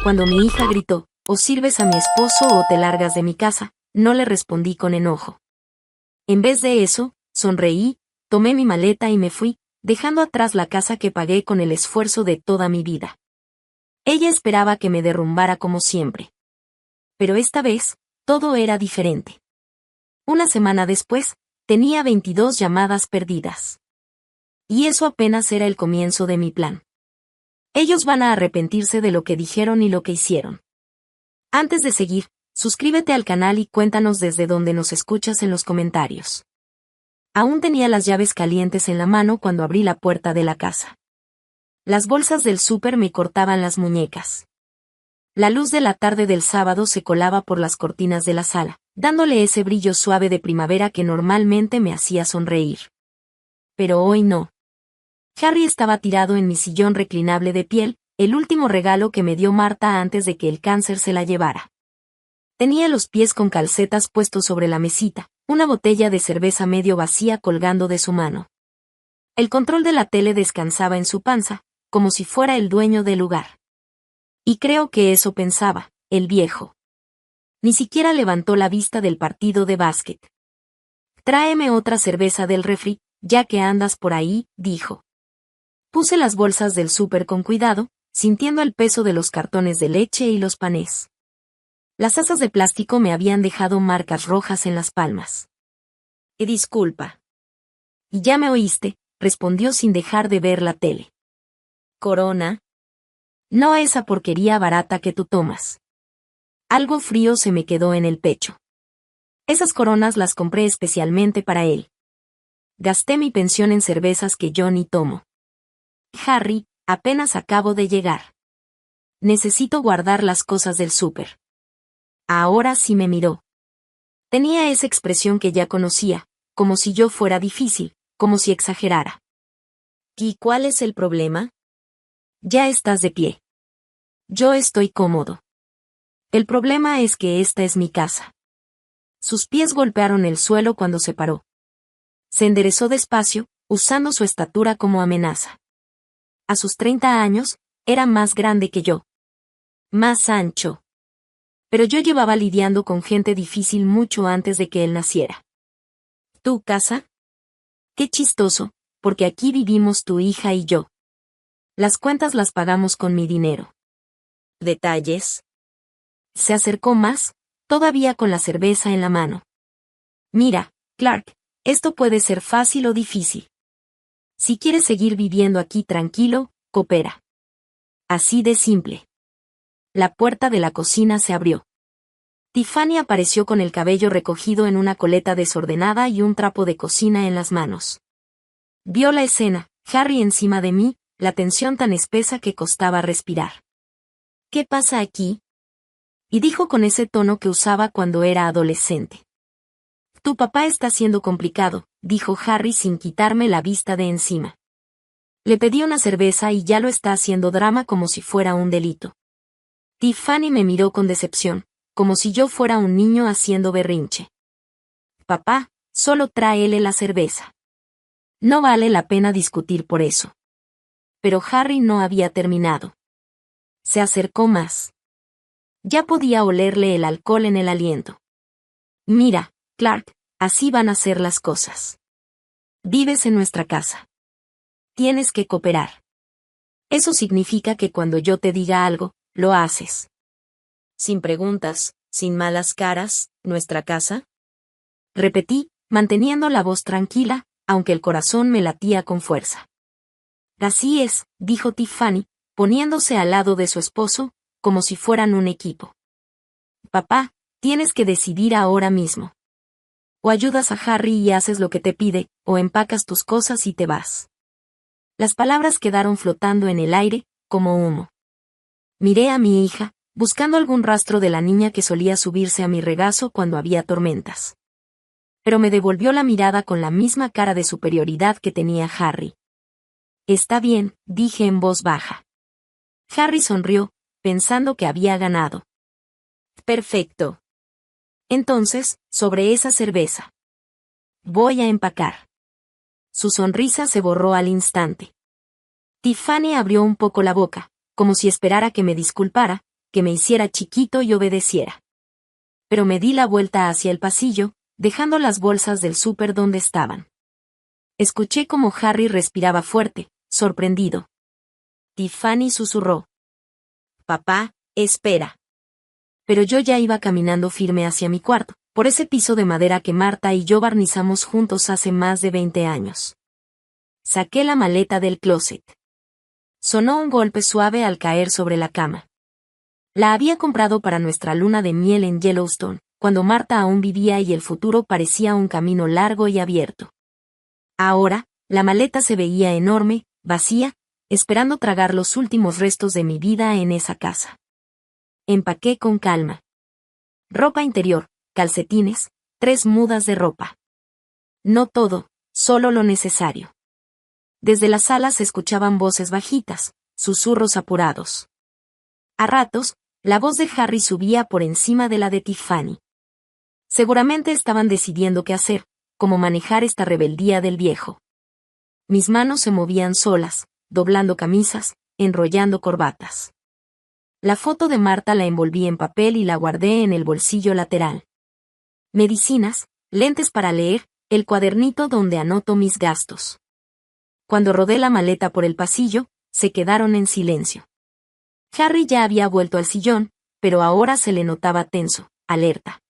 Cuando mi hija gritó, o sirves a mi esposo o te largas de mi casa, no le respondí con enojo. En vez de eso, sonreí, tomé mi maleta y me fui, dejando atrás la casa que pagué con el esfuerzo de toda mi vida. Ella esperaba que me derrumbara como siempre. Pero esta vez, todo era diferente. Una semana después, tenía 22 llamadas perdidas. Y eso apenas era el comienzo de mi plan. Ellos van a arrepentirse de lo que dijeron y lo que hicieron. Antes de seguir, suscríbete al canal y cuéntanos desde dónde nos escuchas en los comentarios. Aún tenía las llaves calientes en la mano cuando abrí la puerta de la casa. Las bolsas del súper me cortaban las muñecas. La luz de la tarde del sábado se colaba por las cortinas de la sala, dándole ese brillo suave de primavera que normalmente me hacía sonreír. Pero hoy no. Harry estaba tirado en mi sillón reclinable de piel, el último regalo que me dio Marta antes de que el cáncer se la llevara. Tenía los pies con calcetas puestos sobre la mesita, una botella de cerveza medio vacía colgando de su mano. El control de la tele descansaba en su panza, como si fuera el dueño del lugar. Y creo que eso pensaba, el viejo. Ni siquiera levantó la vista del partido de básquet. Tráeme otra cerveza del refri, ya que andas por ahí, dijo. Puse las bolsas del súper con cuidado, sintiendo el peso de los cartones de leche y los panés. Las asas de plástico me habían dejado marcas rojas en las palmas. Disculpa. Y ya me oíste, respondió sin dejar de ver la tele. Corona. No esa porquería barata que tú tomas. Algo frío se me quedó en el pecho. Esas coronas las compré especialmente para él. Gasté mi pensión en cervezas que yo ni tomo. Harry, apenas acabo de llegar. Necesito guardar las cosas del súper. Ahora sí me miró. Tenía esa expresión que ya conocía, como si yo fuera difícil, como si exagerara. ¿Y cuál es el problema? Ya estás de pie. Yo estoy cómodo. El problema es que esta es mi casa. Sus pies golpearon el suelo cuando se paró. Se enderezó despacio, usando su estatura como amenaza. A sus 30 años, era más grande que yo. Más ancho. Pero yo llevaba lidiando con gente difícil mucho antes de que él naciera. ¿Tu casa? Qué chistoso, porque aquí vivimos tu hija y yo. Las cuentas las pagamos con mi dinero. ¿Detalles? Se acercó más, todavía con la cerveza en la mano. Mira, Clark, esto puede ser fácil o difícil. Si quieres seguir viviendo aquí tranquilo, coopera. Así de simple. La puerta de la cocina se abrió. Tiffany apareció con el cabello recogido en una coleta desordenada y un trapo de cocina en las manos. Vio la escena, Harry encima de mí, la tensión tan espesa que costaba respirar. ¿Qué pasa aquí? Y dijo con ese tono que usaba cuando era adolescente. Tu papá está siendo complicado, dijo Harry sin quitarme la vista de encima. Le pedí una cerveza y ya lo está haciendo drama como si fuera un delito. Tiffany me miró con decepción, como si yo fuera un niño haciendo berrinche. Papá, solo tráele la cerveza. No vale la pena discutir por eso. Pero Harry no había terminado. Se acercó más. Ya podía olerle el alcohol en el aliento. Mira, Clark, así van a ser las cosas. Vives en nuestra casa. Tienes que cooperar. Eso significa que cuando yo te diga algo, lo haces. Sin preguntas, sin malas caras, ¿nuestra casa? Repetí, manteniendo la voz tranquila, aunque el corazón me latía con fuerza. Así es, dijo Tiffany, poniéndose al lado de su esposo, como si fueran un equipo. Papá, tienes que decidir ahora mismo. O ayudas a Harry y haces lo que te pide, o empacas tus cosas y te vas. Las palabras quedaron flotando en el aire, como humo. Miré a mi hija, buscando algún rastro de la niña que solía subirse a mi regazo cuando había tormentas. Pero me devolvió la mirada con la misma cara de superioridad que tenía Harry. Está bien, dije en voz baja. Harry sonrió, pensando que había ganado. Perfecto. Entonces, sobre esa cerveza. Voy a empacar. Su sonrisa se borró al instante. Tiffany abrió un poco la boca, como si esperara que me disculpara, que me hiciera chiquito y obedeciera. Pero me di la vuelta hacia el pasillo, dejando las bolsas del súper donde estaban. Escuché cómo Harry respiraba fuerte, sorprendido. Tiffany susurró: «Papá, espera». Pero yo ya iba caminando firme hacia mi cuarto, por ese piso de madera que Marta y yo barnizamos juntos hace más de 20 años. Saqué la maleta del closet. Sonó un golpe suave al caer sobre la cama. La había comprado para nuestra luna de miel en Yellowstone, cuando Marta aún vivía y el futuro parecía un camino largo y abierto. Ahora, la maleta se veía enorme, vacía, esperando tragar los últimos restos de mi vida en esa casa. Empaqué con calma. Ropa interior, calcetines, 3 mudas de ropa. No todo, solo lo necesario. Desde la sala se escuchaban voces bajitas, susurros apurados. A ratos, la voz de Harry subía por encima de la de Tiffany. Seguramente estaban decidiendo qué hacer, cómo manejar esta rebeldía del viejo. Mis manos se movían solas, doblando camisas, enrollando corbatas. La foto de Marta la envolví en papel y la guardé en el bolsillo lateral. Medicinas, lentes para leer, el cuadernito donde anoto mis gastos. Cuando rodé la maleta por el pasillo, se quedaron en silencio. Harry ya había vuelto al sillón, pero ahora se le notaba tenso, alerta.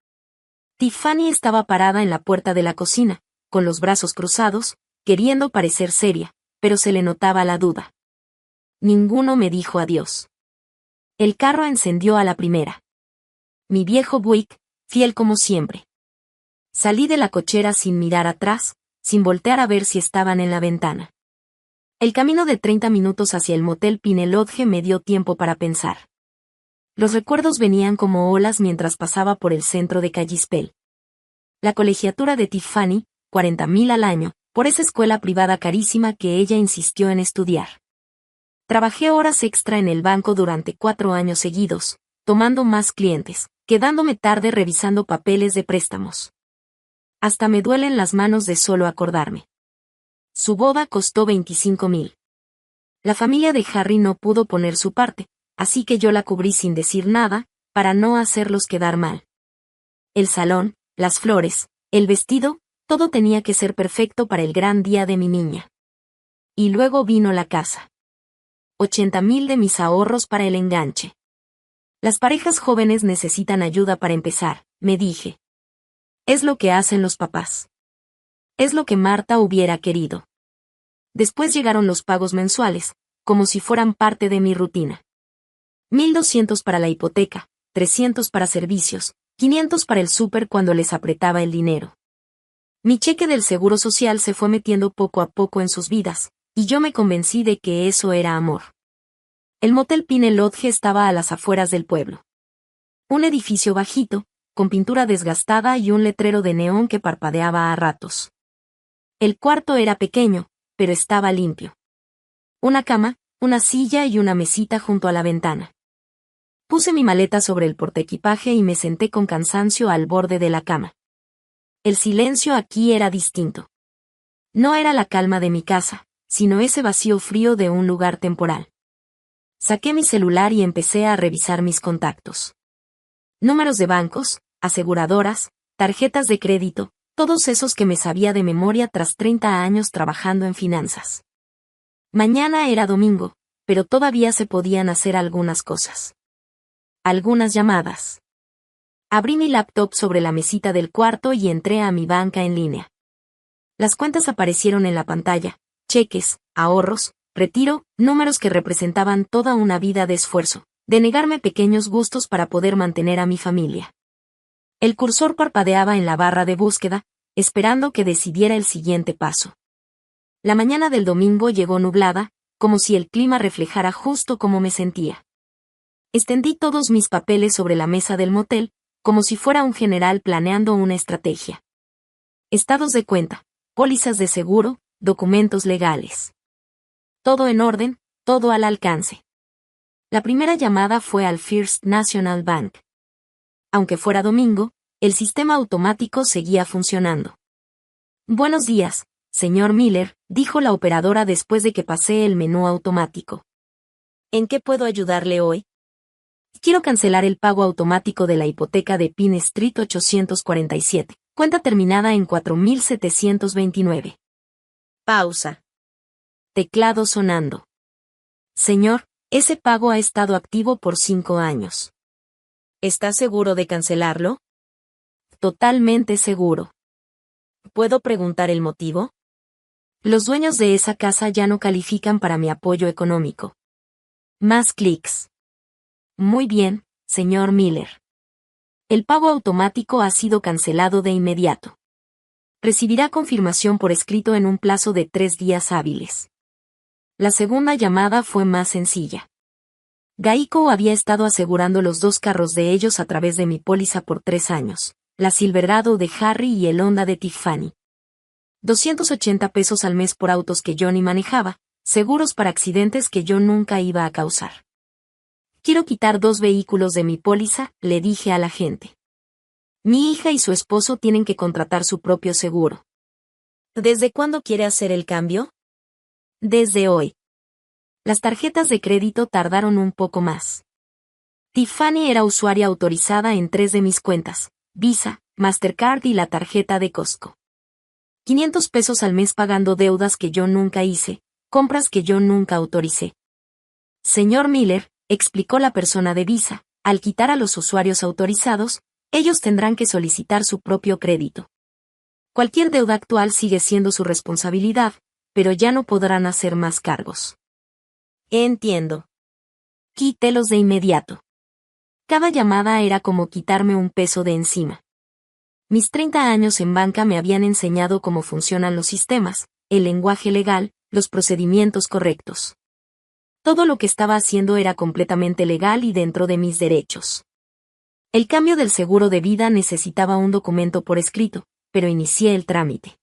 Tiffany estaba parada en la puerta de la cocina, con los brazos cruzados, queriendo parecer seria, pero se le notaba la duda. Ninguno me dijo adiós. El carro encendió a la primera. Mi viejo Buick, fiel como siempre. Salí de la cochera sin mirar atrás, sin voltear a ver si estaban en la ventana. El camino de 30 minutos hacia el motel Pine Lodge me dio tiempo para pensar. Los recuerdos venían como olas mientras pasaba por el centro de Kalispell. La colegiatura de Tiffany, 40,000 al año, por esa escuela privada carísima que ella insistió en estudiar. Trabajé horas extra en el banco durante 4 años seguidos, tomando más clientes, quedándome tarde revisando papeles de préstamos. Hasta me duelen las manos de solo acordarme. Su boda costó 25,000. La familia de Harry no pudo poner su parte, así que yo la cubrí sin decir nada, para no hacerlos quedar mal. El salón, las flores, el vestido, todo tenía que ser perfecto para el gran día de mi niña. Y luego vino la casa. 80,000 de mis ahorros para el enganche. Las parejas jóvenes necesitan ayuda para empezar, me dije. Es lo que hacen los papás. Es lo que Marta hubiera querido. Después llegaron los pagos mensuales, como si fueran parte de mi rutina. 1,200 para la hipoteca, 300 para servicios, 500 para el súper cuando les apretaba el dinero. Mi cheque del Seguro Social se fue metiendo poco a poco en sus vidas, y yo me convencí de que eso era amor. El motel Pine Lodge estaba a las afueras del pueblo. Un edificio bajito, con pintura desgastada y un letrero de neón que parpadeaba a ratos. El cuarto era pequeño, pero estaba limpio. Una cama, una silla y una mesita junto a la ventana. Puse mi maleta sobre el portaequipaje y me senté con cansancio al borde de la cama. El silencio aquí era distinto. No era la calma de mi casa, sino ese vacío frío de un lugar temporal. Saqué mi celular y empecé a revisar mis contactos. Números de bancos, aseguradoras, tarjetas de crédito, todos esos que me sabía de memoria tras 30 años trabajando en finanzas. Mañana era domingo, pero todavía se podían hacer algunas cosas. Algunas llamadas. Abrí mi laptop sobre la mesita del cuarto y entré a mi banca en línea. Las cuentas aparecieron en la pantalla, cheques, ahorros, retiro, números que representaban toda una vida de esfuerzo, de negarme pequeños gustos para poder mantener a mi familia. El cursor parpadeaba en la barra de búsqueda, esperando que decidiera el siguiente paso. La mañana del domingo llegó nublada, como si el clima reflejara justo cómo me sentía. Extendí todos mis papeles sobre la mesa del motel, como si fuera un general planeando una estrategia. Estados de cuenta, pólizas de seguro, documentos legales. Todo en orden, todo al alcance. La primera llamada fue al First National Bank. Aunque fuera domingo, el sistema automático seguía funcionando. Buenos días, señor Miller, dijo la operadora después de que pasé el menú automático. ¿En qué puedo ayudarle hoy? Quiero cancelar el pago automático de la hipoteca de Pine Street 847, cuenta terminada en 4729. Pausa. Teclado sonando. Señor, ese pago ha estado activo por 5 años. ¿Está seguro de cancelarlo? Totalmente seguro. ¿Puedo preguntar el motivo? Los dueños de esa casa ya no califican para mi apoyo económico. Más clics. Muy bien, señor Miller. El pago automático ha sido cancelado de inmediato. Recibirá confirmación por escrito en un plazo de 3 días hábiles. La segunda llamada fue más sencilla. Geico había estado asegurando los 2 carros de ellos a través de mi póliza por 3 años, la Silverado de Harry y el Honda de Tiffany. $280 al mes por autos que yo ni manejaba, seguros para accidentes que yo nunca iba a causar. Quiero quitar 2 vehículos de mi póliza, le dije a la gente. Mi hija y su esposo tienen que contratar su propio seguro. ¿Desde cuándo quiere hacer el cambio? Desde hoy. Las tarjetas de crédito tardaron un poco más. Tiffany era usuaria autorizada en 3 de mis cuentas, Visa, Mastercard y la tarjeta de Costco. $500 al mes pagando deudas que yo nunca hice, compras que yo nunca autoricé. Señor Miller, explicó la persona de Visa, al quitar a los usuarios autorizados, ellos tendrán que solicitar su propio crédito. Cualquier deuda actual sigue siendo su responsabilidad, pero ya no podrán hacer más cargos. Entiendo. Quítelos de inmediato. Cada llamada era como quitarme un peso de encima. Mis 30 años en banca me habían enseñado cómo funcionan los sistemas, el lenguaje legal, los procedimientos correctos. Todo lo que estaba haciendo era completamente legal y dentro de mis derechos. El cambio del seguro de vida necesitaba un documento por escrito, pero inicié el trámite.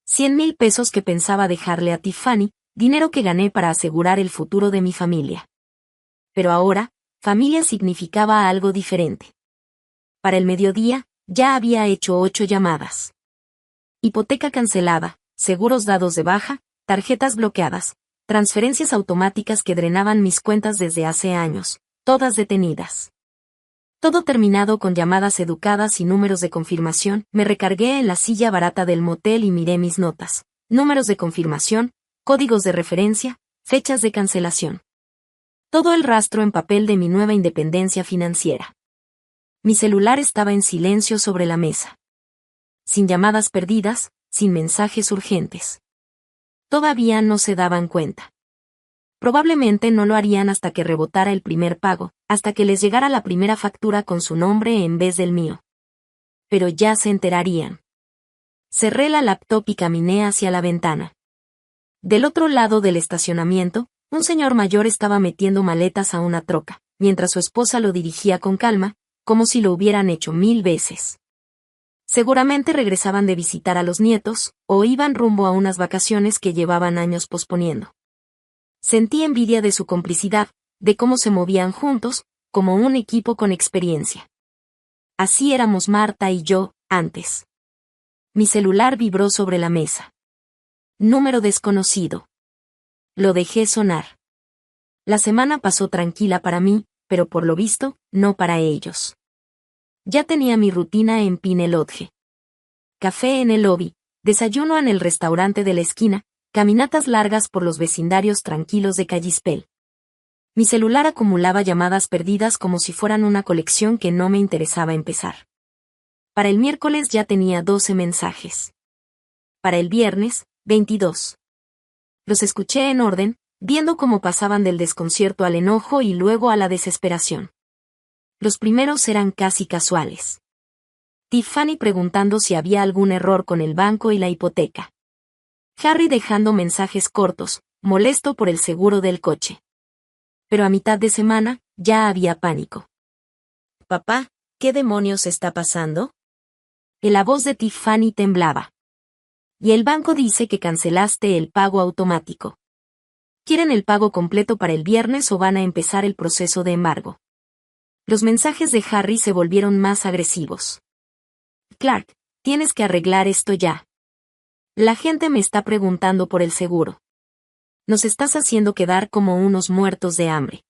$100,000 que pensaba dejarle a Tiffany, dinero que gané para asegurar el futuro de mi familia. Pero ahora, familia significaba algo diferente. Para el mediodía, ya había hecho 8 llamadas. Hipoteca cancelada, seguros dados de baja, tarjetas bloqueadas, transferencias automáticas que drenaban mis cuentas desde hace años, todas detenidas. Todo terminado con llamadas educadas y números de confirmación. Me recargué en la silla barata del motel y miré mis notas, números de confirmación, códigos de referencia, fechas de cancelación. Todo el rastro en papel de mi nueva independencia financiera. Mi celular estaba en silencio sobre la mesa. Sin llamadas perdidas, sin mensajes urgentes. Todavía no se daban cuenta. Probablemente no lo harían hasta que rebotara el primer pago, hasta que les llegara la primera factura con su nombre en vez del mío. Pero ya se enterarían. Cerré la laptop y caminé hacia la ventana. Del otro lado del estacionamiento, un señor mayor estaba metiendo maletas a una troca, mientras su esposa lo dirigía con calma, como si lo hubieran hecho 1000 veces. Seguramente regresaban de visitar a los nietos, o iban rumbo a unas vacaciones que llevaban años posponiendo. Sentí envidia de su complicidad, de cómo se movían juntos, como un equipo con experiencia. Así éramos Marta y yo, antes. Mi celular vibró sobre la mesa. Número desconocido. Lo dejé sonar. La semana pasó tranquila para mí, pero por lo visto, no para ellos. Ya tenía mi rutina en Pine Lodge. Café en el lobby, desayuno en el restaurante de la esquina, caminatas largas por los vecindarios tranquilos de Kalispell. Mi celular acumulaba llamadas perdidas como si fueran una colección que no me interesaba empezar. Para el miércoles ya tenía 12 mensajes. Para el viernes, 22. Los escuché en orden, viendo cómo pasaban del desconcierto al enojo y luego a la desesperación. Los primeros eran casi casuales. Tiffany preguntando si había algún error con el banco y la hipoteca. Harry dejando mensajes cortos, molesto por el seguro del coche. Pero a mitad de semana, ya había pánico. Papá, ¿qué demonios está pasando? La voz de Tiffany temblaba. Y el banco dice que cancelaste el pago automático. ¿Quieren el pago completo para el viernes o van a empezar el proceso de embargo? Los mensajes de Harry se volvieron más agresivos. Clark, tienes que arreglar esto ya. La gente me está preguntando por el seguro. Nos estás haciendo quedar como unos muertos de hambre.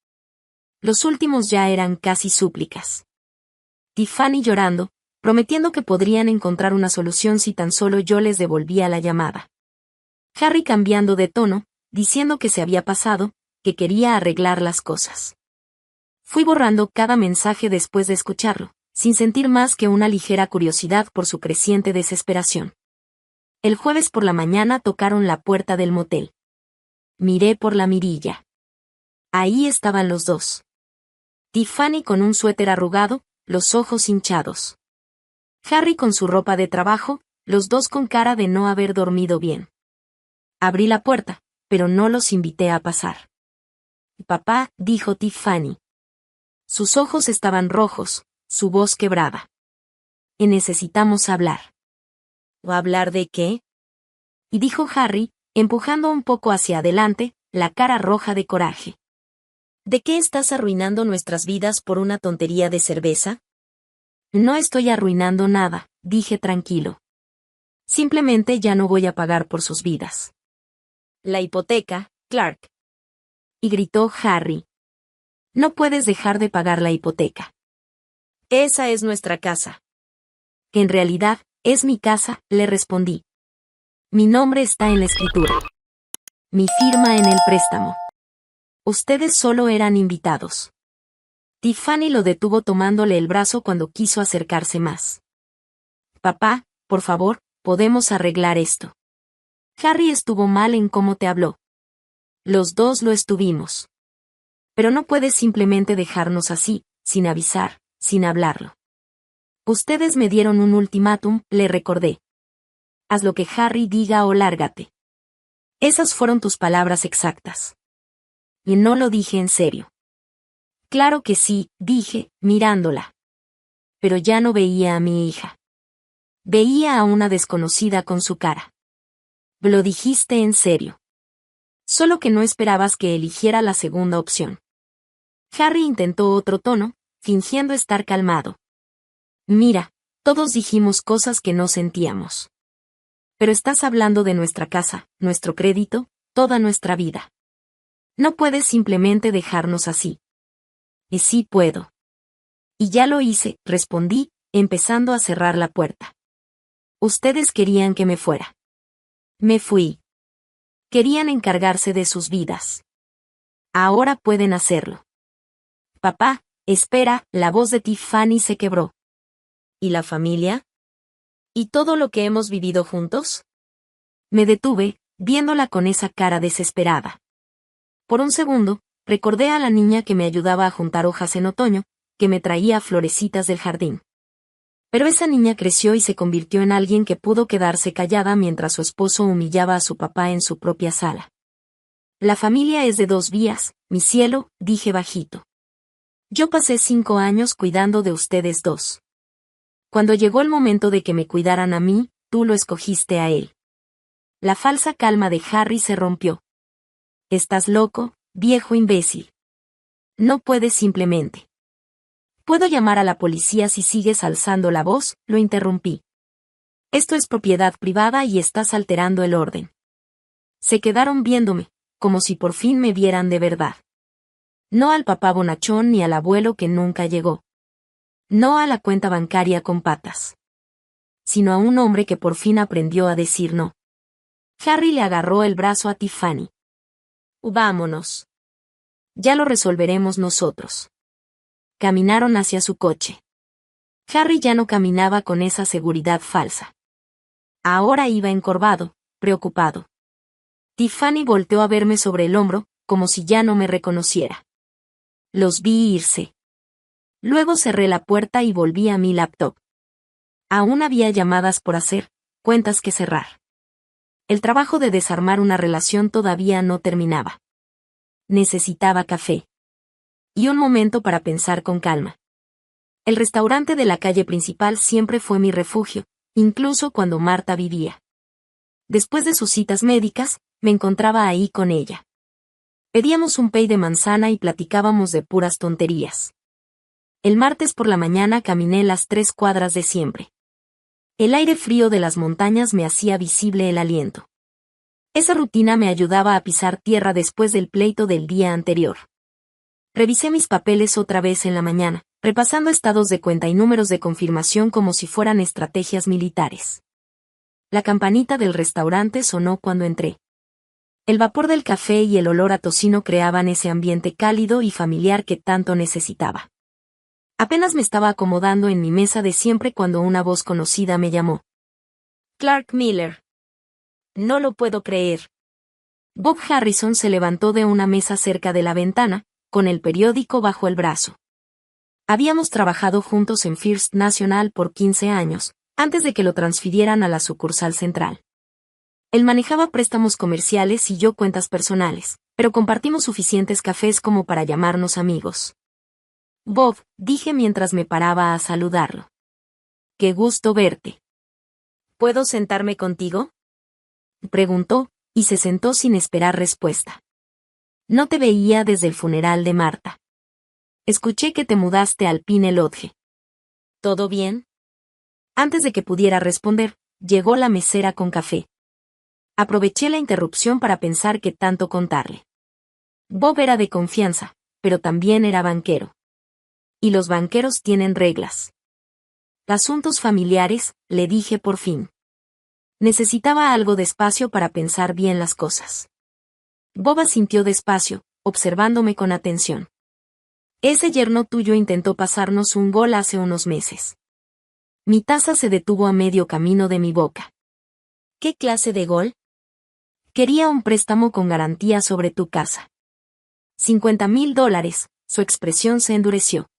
Los últimos ya eran casi súplicas. Tiffany llorando, prometiendo que podrían encontrar una solución si tan solo yo les devolvía la llamada. Harry cambiando de tono, diciendo que se había pasado, que quería arreglar las cosas. Fui borrando cada mensaje después de escucharlo, sin sentir más que una ligera curiosidad por su creciente desesperación. El jueves por la mañana tocaron la puerta del motel. Miré por la mirilla. Ahí estaban los dos. Tiffany con un suéter arrugado, los ojos hinchados. Harry con su ropa de trabajo, los dos con cara de no haber dormido bien. Abrí la puerta, pero no los invité a pasar. Papá, dijo Tiffany. Sus ojos estaban rojos, su voz quebrada. Necesitamos hablar. ¿Hablar de qué? Y dijo Harry, empujando un poco hacia adelante, la cara roja de coraje. ¿De qué estás arruinando nuestras vidas por una tontería de cerveza? No estoy arruinando nada, dije tranquilo. Simplemente ya no voy a pagar por sus vidas. La hipoteca, Clark. Y gritó Harry. No puedes dejar de pagar la hipoteca. Esa es nuestra casa. En realidad, es mi casa, le respondí. Mi nombre está en la escritura. Mi firma en el préstamo. Ustedes solo eran invitados. Tiffany lo detuvo tomándole el brazo cuando quiso acercarse más. Papá, por favor, podemos arreglar esto. Harry estuvo mal en cómo te habló. Los dos lo estuvimos. Pero no puedes simplemente dejarnos así, sin avisar, sin hablarlo. Ustedes me dieron un ultimátum, le recordé. Haz lo que Harry diga o lárgate. Esas fueron tus palabras exactas. Y no lo dije en serio. Claro que sí, dije, mirándola. Pero ya no veía a mi hija. Veía a una desconocida con su cara. Lo dijiste en serio. Solo que no esperabas que eligiera la segunda opción. Harry intentó otro tono, fingiendo estar calmado. Mira, todos dijimos cosas que no sentíamos. Pero estás hablando de nuestra casa, nuestro crédito, toda nuestra vida. No puedes simplemente dejarnos así. Y sí puedo. Y ya lo hice, respondí, empezando a cerrar la puerta. Ustedes querían que me fuera. Me fui. Querían encargarse de sus vidas. Ahora pueden hacerlo. Papá, espera, la voz de Tiffany se quebró. ¿Y la familia? ¿Y todo lo que hemos vivido juntos? Me detuve, viéndola con esa cara desesperada. Por un segundo, recordé a la niña que me ayudaba a juntar hojas en otoño, que me traía florecitas del jardín. Pero esa niña creció y se convirtió en alguien que pudo quedarse callada mientras su esposo humillaba a su papá en su propia sala. La familia es de dos vías, mi cielo, dije bajito. Yo pasé 5 años cuidando de ustedes dos. Cuando llegó el momento de que me cuidaran a mí, tú lo escogiste a él. La falsa calma de Harry se rompió. Estás loco, viejo imbécil. No puedes simplemente. ¿Puedo llamar a la policía si sigues alzando la voz?, lo interrumpí. Esto es propiedad privada y estás alterando el orden. Se quedaron viéndome, como si por fin me vieran de verdad. No al papá bonachón ni al abuelo que nunca llegó. No a la cuenta bancaria con patas. Sino a un hombre que por fin aprendió a decir no. Harry le agarró el brazo a Tiffany. Vámonos. Ya lo resolveremos nosotros. Caminaron hacia su coche. Harry ya no caminaba con esa seguridad falsa. Ahora iba encorvado, preocupado. Tiffany volteó a verme sobre el hombro, como si ya no me reconociera. Los vi irse. Luego cerré la puerta y volví a mi laptop. Aún había llamadas por hacer, cuentas que cerrar. El trabajo de desarmar una relación todavía no terminaba. Necesitaba café. Y un momento para pensar con calma. El restaurante de la calle principal siempre fue mi refugio, incluso cuando Marta vivía. Después de sus citas médicas, me encontraba ahí con ella. Pedíamos un pay de manzana y platicábamos de puras tonterías. El martes por la mañana caminé las 3 cuadras de siempre. El aire frío de las montañas me hacía visible el aliento. Esa rutina me ayudaba a pisar tierra después del pleito del día anterior. Revisé mis papeles otra vez en la mañana, repasando estados de cuenta y números de confirmación como si fueran estrategias militares. La campanita del restaurante sonó cuando entré. El vapor del café y el olor a tocino creaban ese ambiente cálido y familiar que tanto necesitaba. Apenas me estaba acomodando en mi mesa de siempre cuando una voz conocida me llamó. Clark Miller. No lo puedo creer. Bob Harrison se levantó de una mesa cerca de la ventana, con el periódico bajo el brazo. Habíamos trabajado juntos en First National por 15 años, antes de que lo transfirieran a la sucursal central. Él manejaba préstamos comerciales y yo cuentas personales, pero compartimos suficientes cafés como para llamarnos amigos. Bob, dije mientras me paraba a saludarlo. Qué gusto verte. ¿Puedo sentarme contigo? Preguntó, y se sentó sin esperar respuesta. No te veía desde el funeral de Marta. Escuché que te mudaste al Pine Lodge. ¿Todo bien? Antes de que pudiera responder, llegó la mesera con café. Aproveché la interrupción para pensar qué tanto contarle. Bob era de confianza, pero también era banquero. Y los banqueros tienen reglas. Asuntos familiares, le dije por fin. Necesitaba algo de espacio para pensar bien las cosas. Bob asintió despacio, observándome con atención. Ese yerno tuyo intentó pasarnos un gol hace unos meses. Mi taza se detuvo a medio camino de mi boca. ¿Qué clase de gol? Quería un préstamo con garantía sobre tu casa. $50,000, su expresión se endureció.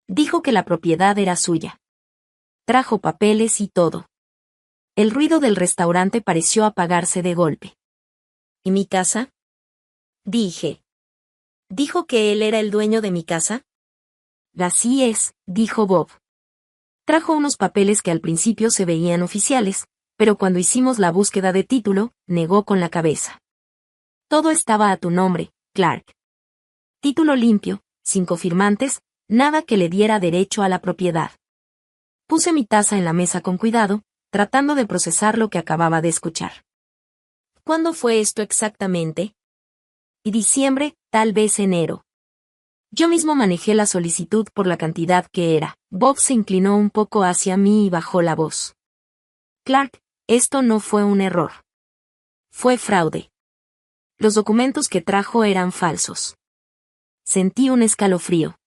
Dijo que la propiedad era suya. Trajo papeles y todo. El ruido del restaurante pareció apagarse de golpe. ¿Y mi casa? Dije. ¿Dijo que él era el dueño de mi casa? Así es, dijo Bob. Trajo unos papeles que al principio se veían oficiales, pero cuando hicimos la búsqueda de título, negó con la cabeza. Todo estaba a tu nombre, Clark. Título limpio, sin cofirmantes, nada que le diera derecho a la propiedad. Puse mi taza en la mesa con cuidado, tratando de procesar lo que acababa de escuchar. ¿Cuándo fue esto exactamente? Y diciembre, tal vez enero. Yo mismo manejé la solicitud por la cantidad que era. Bob se inclinó un poco hacia mí y bajó la voz. Clark, esto no fue un error. Fue fraude. Los documentos que trajo eran falsos. Sentí un escalofrío.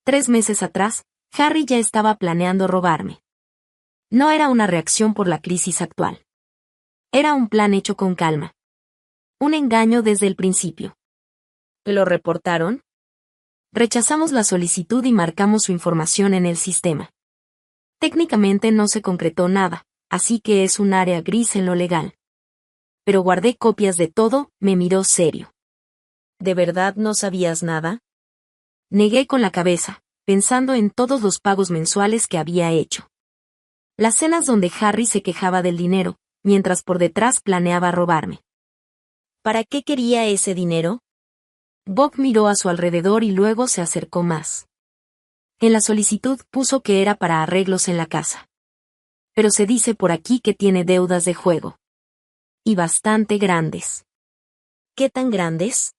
3 meses atrás, Harry ya estaba planeando robarme. No era una reacción por la crisis actual. Era un plan hecho con calma. Un engaño desde el principio. ¿Lo reportaron? Rechazamos la solicitud y marcamos su información en el sistema. Técnicamente no se concretó nada, así que es un área gris en lo legal. Pero guardé copias de todo, me miró serio. ¿De verdad no sabías nada? Negué con la cabeza, pensando en todos los pagos mensuales que había hecho. Las cenas donde Harry se quejaba del dinero, mientras por detrás planeaba robarme. ¿Para qué quería ese dinero? Bob miró a su alrededor y luego se acercó más. En la solicitud puso que era para arreglos en la casa. Pero se dice por aquí que tiene deudas de juego. Y bastante grandes. ¿Qué tan grandes?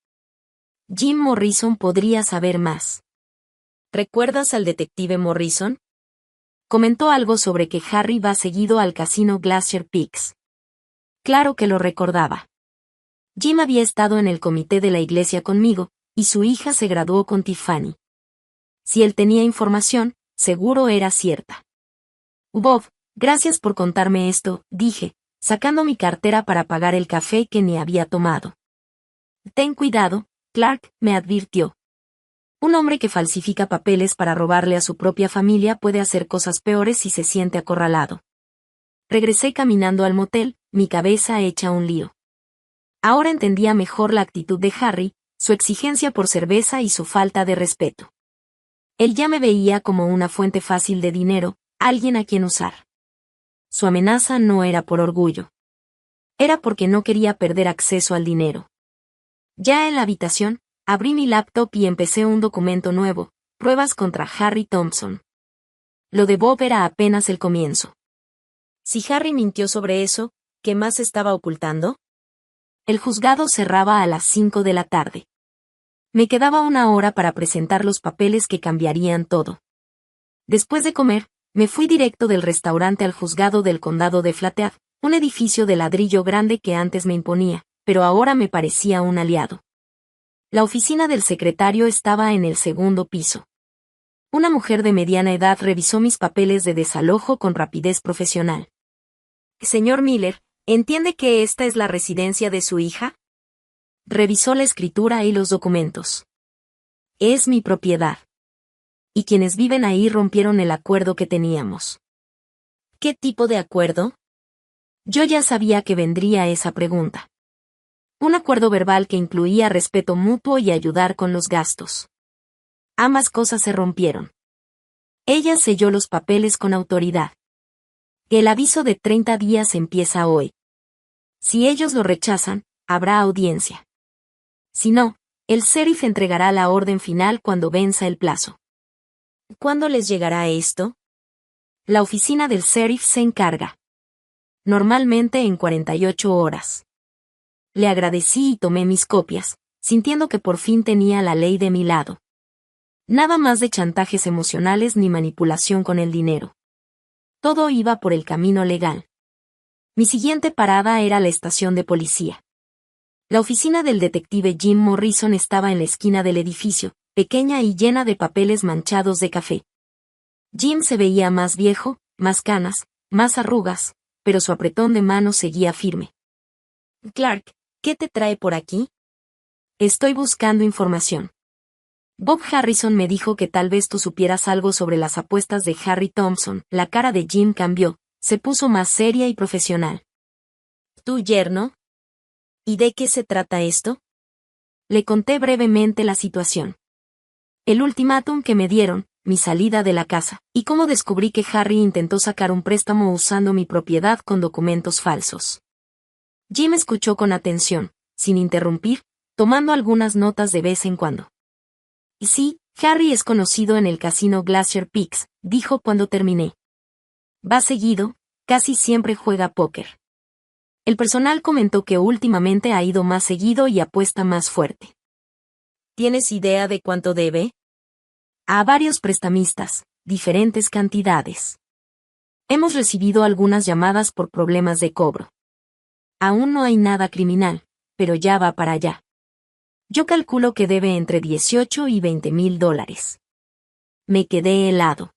Jim Morrison podría saber más. ¿Recuerdas al detective Morrison? Comentó algo sobre que Harry va seguido al casino Glacier Peaks. Claro que lo recordaba. Jim había estado en el comité de la iglesia conmigo, y su hija se graduó con Tiffany. Si él tenía información, seguro era cierta. Bob, gracias por contarme esto, dije, sacando mi cartera para pagar el café que ni había tomado. Ten cuidado, Clark, me advirtió. Un hombre que falsifica papeles para robarle a su propia familia puede hacer cosas peores si se siente acorralado. Regresé caminando al motel, mi cabeza hecha un lío. Ahora entendía mejor la actitud de Harry, su exigencia por cerveza y su falta de respeto. Él ya me veía como una fuente fácil de dinero, alguien a quien usar. Su amenaza no era por orgullo. Era porque no quería perder acceso al dinero. Ya en la habitación, abrí mi laptop y empecé un documento nuevo, pruebas contra Harry Thompson. Lo de Bob era apenas el comienzo. Si Harry mintió sobre eso, ¿qué más estaba ocultando? El juzgado cerraba a las 5 de la tarde. Me quedaba 1 hora para presentar los papeles que cambiarían todo. Después de comer, me fui directo del restaurante al juzgado del condado de Flathead, un edificio de ladrillo grande que antes me imponía, pero ahora me parecía un aliado. La oficina del secretario estaba en el segundo piso. Una mujer de mediana edad revisó mis papeles de desalojo con rapidez profesional. Señor Miller, ¿entiende que esta es la residencia de su hija? Revisó la escritura y los documentos. Es mi propiedad. Y quienes viven ahí rompieron el acuerdo que teníamos. ¿Qué tipo de acuerdo? Yo ya sabía que vendría esa pregunta. Un acuerdo verbal que incluía respeto mutuo y ayudar con los gastos. Ambas cosas se rompieron. Ella selló los papeles con autoridad. El aviso de 30 días empieza hoy. Si ellos lo rechazan, habrá audiencia. Si no, el sheriff entregará la orden final cuando venza el plazo. ¿Cuándo les llegará esto? La oficina del sheriff se encarga. Normalmente en 48 horas. Le agradecí y tomé mis copias, sintiendo que por fin tenía la ley de mi lado. Nada más de chantajes emocionales ni manipulación con el dinero. Todo iba por el camino legal. Mi siguiente parada era la estación de policía. La oficina del detective Jim Morrison estaba en la esquina del edificio, pequeña y llena de papeles manchados de café. Jim se veía más viejo, más canas, más arrugas, pero su apretón de mano seguía firme. Clark, ¿qué te trae por aquí? Estoy buscando información. Bob Harrison me dijo que tal vez tú supieras algo sobre las apuestas de Harry Thompson. La cara de Jim cambió, se puso más seria y profesional. ¿Tu yerno? ¿Y de qué se trata esto? Le conté brevemente la situación. El ultimátum que me dieron, mi salida de la casa, y cómo descubrí que Harry intentó sacar un préstamo usando mi propiedad con documentos falsos. Jim escuchó con atención, sin interrumpir, tomando algunas notas de vez en cuando. Y sí, Harry es conocido en el casino Glacier Peaks, dijo cuando terminé. Va seguido, casi siempre juega póker. El personal comentó que últimamente ha ido más seguido y apuesta más fuerte. ¿Tienes idea de cuánto debe? A varios prestamistas, diferentes cantidades. Hemos recibido algunas llamadas por problemas de cobro. Aún no hay nada criminal, pero ya va para allá. Yo calculo que debe entre 18 y $20,000. Me quedé helado.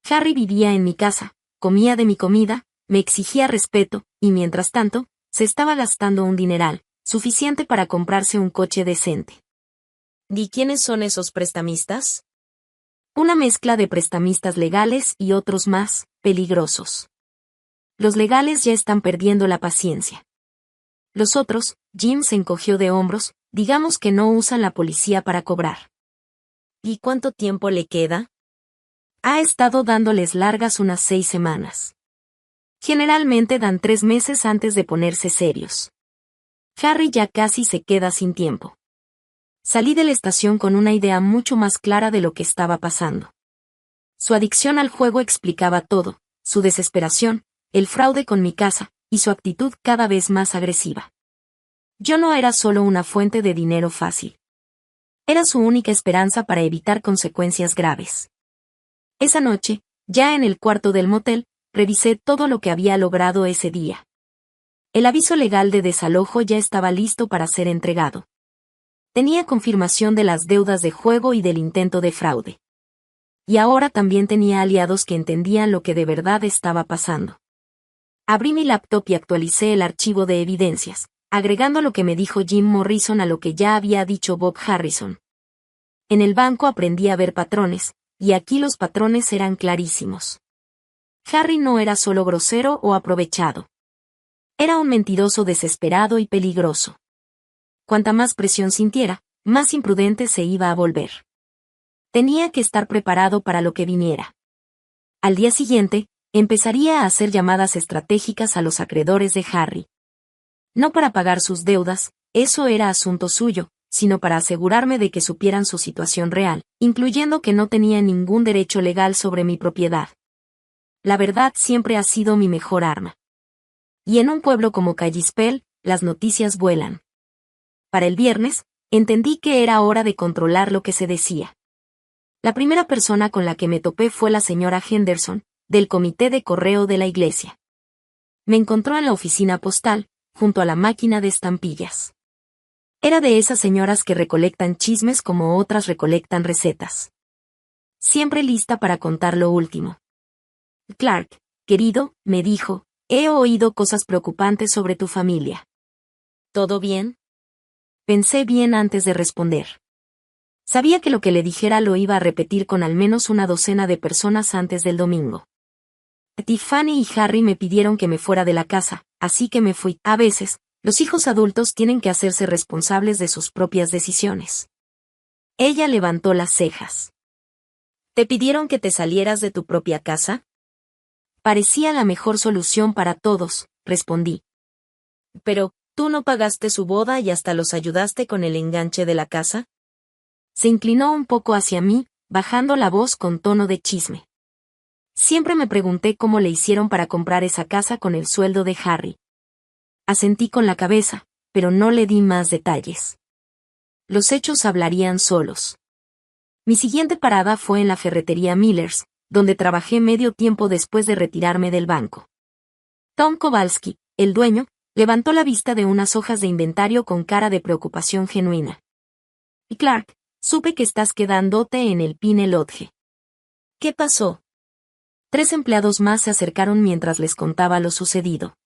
Harry vivía en mi casa, comía de mi comida, me exigía respeto, y mientras tanto, se estaba gastando un dineral, suficiente para comprarse un coche decente. ¿Y quiénes son esos prestamistas? Una mezcla de prestamistas legales y otros más, peligrosos. Los legales ya están perdiendo la paciencia. Los otros, Jim se encogió de hombros, digamos que no usan la policía para cobrar. ¿Y cuánto tiempo le queda? Ha estado dándoles largas unas 6 semanas. Generalmente dan 3 meses antes de ponerse serios. Harry ya casi se queda sin tiempo. Salí de la estación con una idea mucho más clara de lo que estaba pasando. Su adicción al juego explicaba todo, su desesperación, el fraude con mi casa, y su actitud cada vez más agresiva. Yo no era solo una fuente de dinero fácil. Era su única esperanza para evitar consecuencias graves. Esa noche, ya en el cuarto del motel, revisé todo lo que había logrado ese día. El aviso legal de desalojo ya estaba listo para ser entregado. Tenía confirmación de las deudas de juego y del intento de fraude. Y ahora también tenía aliados que entendían lo que de verdad estaba pasando. Abrí mi laptop y actualicé el archivo de evidencias, agregando lo que me dijo Jim Morrison a lo que ya había dicho Bob Harrison. En el banco aprendí a ver patrones, y aquí los patrones eran clarísimos. Harry no era solo grosero o aprovechado. Era un mentiroso desesperado y peligroso. Cuanta más presión sintiera, más imprudente se iba a volver. Tenía que estar preparado para lo que viniera. Al día siguiente, empezaría a hacer llamadas estratégicas a los acreedores de Harry. No para pagar sus deudas, eso era asunto suyo, sino para asegurarme de que supieran su situación real, incluyendo que no tenía ningún derecho legal sobre mi propiedad. La verdad siempre ha sido mi mejor arma. Y en un pueblo como Kalispell, las noticias vuelan. Para el viernes, Entendí que era hora de controlar lo que se decía. La primera persona con la que me topé fue la señora Henderson, del comité de correo de la iglesia. Me encontró en la oficina postal, junto a la máquina de estampillas. Era de esas señoras que recolectan chismes como otras recolectan recetas. Siempre lista para contar lo último. Clark, querido, me dijo, he oído cosas preocupantes sobre tu familia. ¿Todo bien? Pensé bien antes de responder. Sabía que lo que le dijera lo iba a repetir con al menos una docena de personas antes del domingo. Tiffany y Harry me pidieron que me fuera de la casa, así que me fui. A veces, los hijos adultos tienen que hacerse responsables de sus propias decisiones. Ella levantó las cejas. ¿Te pidieron que te salieras de tu propia casa? Parecía la mejor solución para todos, respondí. Pero, ¿tú no pagaste su boda y hasta los ayudaste con el enganche de la casa? Se inclinó un poco hacia mí, bajando la voz con tono de chisme. Siempre me pregunté cómo le hicieron para comprar esa casa con el sueldo de Harry. Asentí con la cabeza, pero no le di más detalles. Los hechos hablarían solos. Mi siguiente parada fue en la ferretería Miller's, donde trabajé medio tiempo después de retirarme del banco. Tom Kowalski, el dueño, levantó la vista de unas hojas de inventario con cara de preocupación genuina. Y Clark, supe que estás quedándote en el Pine Lodge. ¿Qué pasó? 3 empleados más se acercaron mientras les contaba lo sucedido.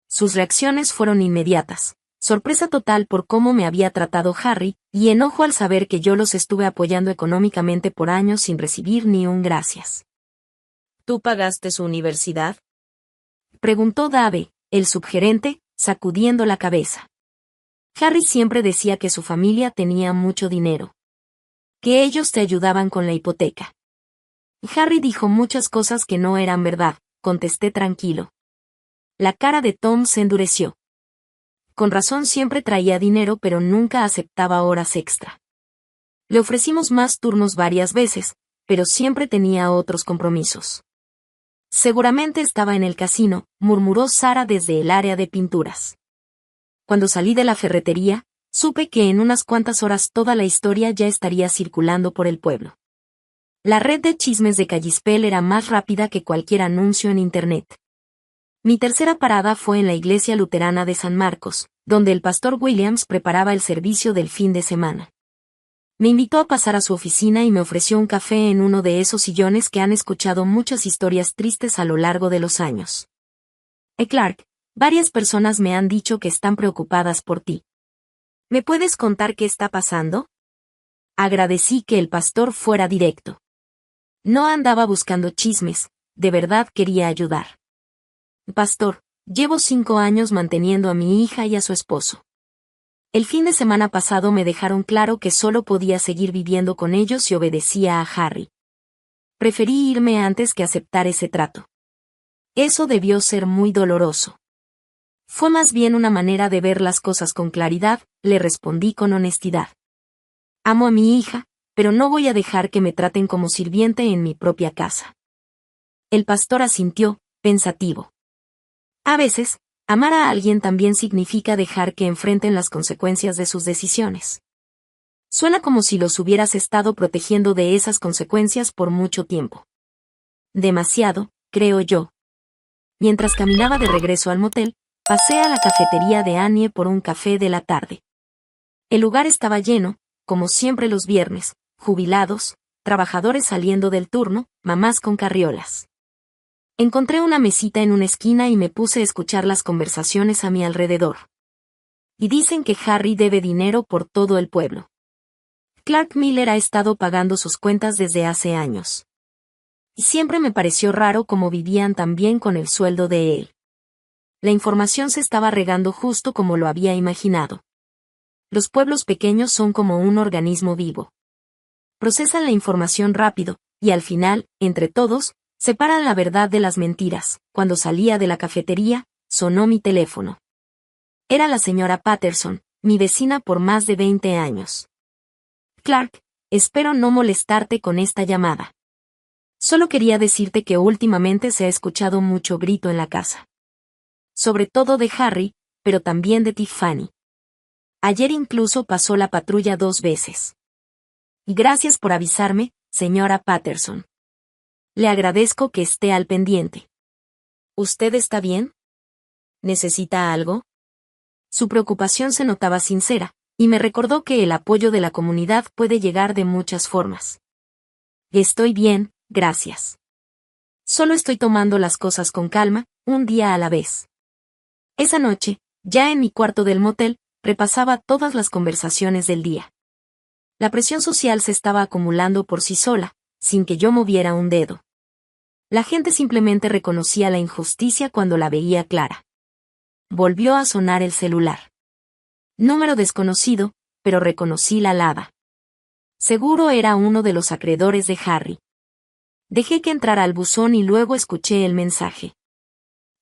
Sus reacciones fueron inmediatas, sorpresa total por cómo me había tratado Harry, y enojo al saber que yo los estuve apoyando económicamente por años sin recibir ni un gracias. ¿Tú pagaste su universidad? Preguntó Dave, el subgerente, sacudiendo la cabeza. Harry siempre decía que su familia tenía mucho dinero. Que ellos te ayudaban con la hipoteca. Harry dijo muchas cosas que no eran verdad, contesté tranquilo. La cara de Tom se endureció. Con razón siempre traía dinero pero nunca aceptaba horas extra. Le ofrecimos más turnos varias veces, pero siempre tenía otros compromisos. Seguramente estaba en el casino, murmuró Sara desde el área de pinturas. Cuando salí de la ferretería, supe que en unas cuantas horas toda la historia ya estaría circulando por el pueblo. La red de chismes de Kalispell era más rápida que cualquier anuncio en Internet. Mi tercera parada fue en la iglesia luterana de San Marcos, donde el pastor Williams preparaba el servicio del fin de semana. Me invitó a pasar a su oficina y me ofreció un café en uno de esos sillones que han escuchado muchas historias tristes a lo largo de los años. Clark, varias personas me han dicho que están preocupadas por ti. ¿Me puedes contar qué está pasando? Agradecí que el pastor fuera directo. No andaba buscando chismes, de verdad quería ayudar. Pastor, llevo 5 años manteniendo a mi hija y a su esposo. El fin de semana pasado me dejaron claro que solo podía seguir viviendo con ellos si obedecía a Harry. Preferí irme antes que aceptar ese trato. Eso debió ser muy doloroso. Fue más bien una manera de ver las cosas con claridad, le respondí con honestidad. Amo a mi hija, pero no voy a dejar que me traten como sirviente en mi propia casa. El pastor asintió, pensativo. A veces, amar a alguien también significa dejar que enfrenten las consecuencias de sus decisiones. Suena como si los hubieras estado protegiendo de esas consecuencias por mucho tiempo. Demasiado, creo yo. Mientras caminaba de regreso al motel, pasé a la cafetería de Annie por un café de la tarde. El lugar estaba lleno, como siempre los viernes, jubilados, trabajadores saliendo del turno, mamás con carriolas. Encontré una mesita en una esquina y me puse a escuchar las conversaciones a mi alrededor. Y dicen que Harry debe dinero por todo el pueblo. Clark Miller ha estado pagando sus cuentas desde hace años. Y siempre me pareció raro cómo vivían tan bien con el sueldo de él. La información se estaba regando justo como lo había imaginado. Los pueblos pequeños son como un organismo vivo. Procesan la información rápido, y al final, entre todos, separan la verdad de las mentiras. Cuando salía de la cafetería, sonó mi teléfono. Era la señora Patterson, mi vecina por más de 20 años. Clark, espero no molestarte con esta llamada. Solo quería decirte que últimamente se ha escuchado mucho grito en la casa. Sobre todo de Harry, pero también de Tiffany. Ayer incluso pasó la patrulla 2 veces. Gracias por avisarme, señora Patterson. Le agradezco que esté al pendiente. ¿Usted está bien? ¿Necesita algo? Su preocupación se notaba sincera, y me recordó que el apoyo de la comunidad puede llegar de muchas formas. Estoy bien, gracias. Solo estoy tomando las cosas con calma, un día a la vez. Esa noche, ya en mi cuarto del motel, repasaba todas las conversaciones del día. La presión social se estaba acumulando por sí sola, sin que yo moviera un dedo. La gente simplemente reconocía la injusticia cuando la veía clara. Volvió a sonar el celular. Número desconocido, pero reconocí la alada. Seguro era uno de los acreedores de Harry. Dejé que entrara al buzón y luego escuché el mensaje.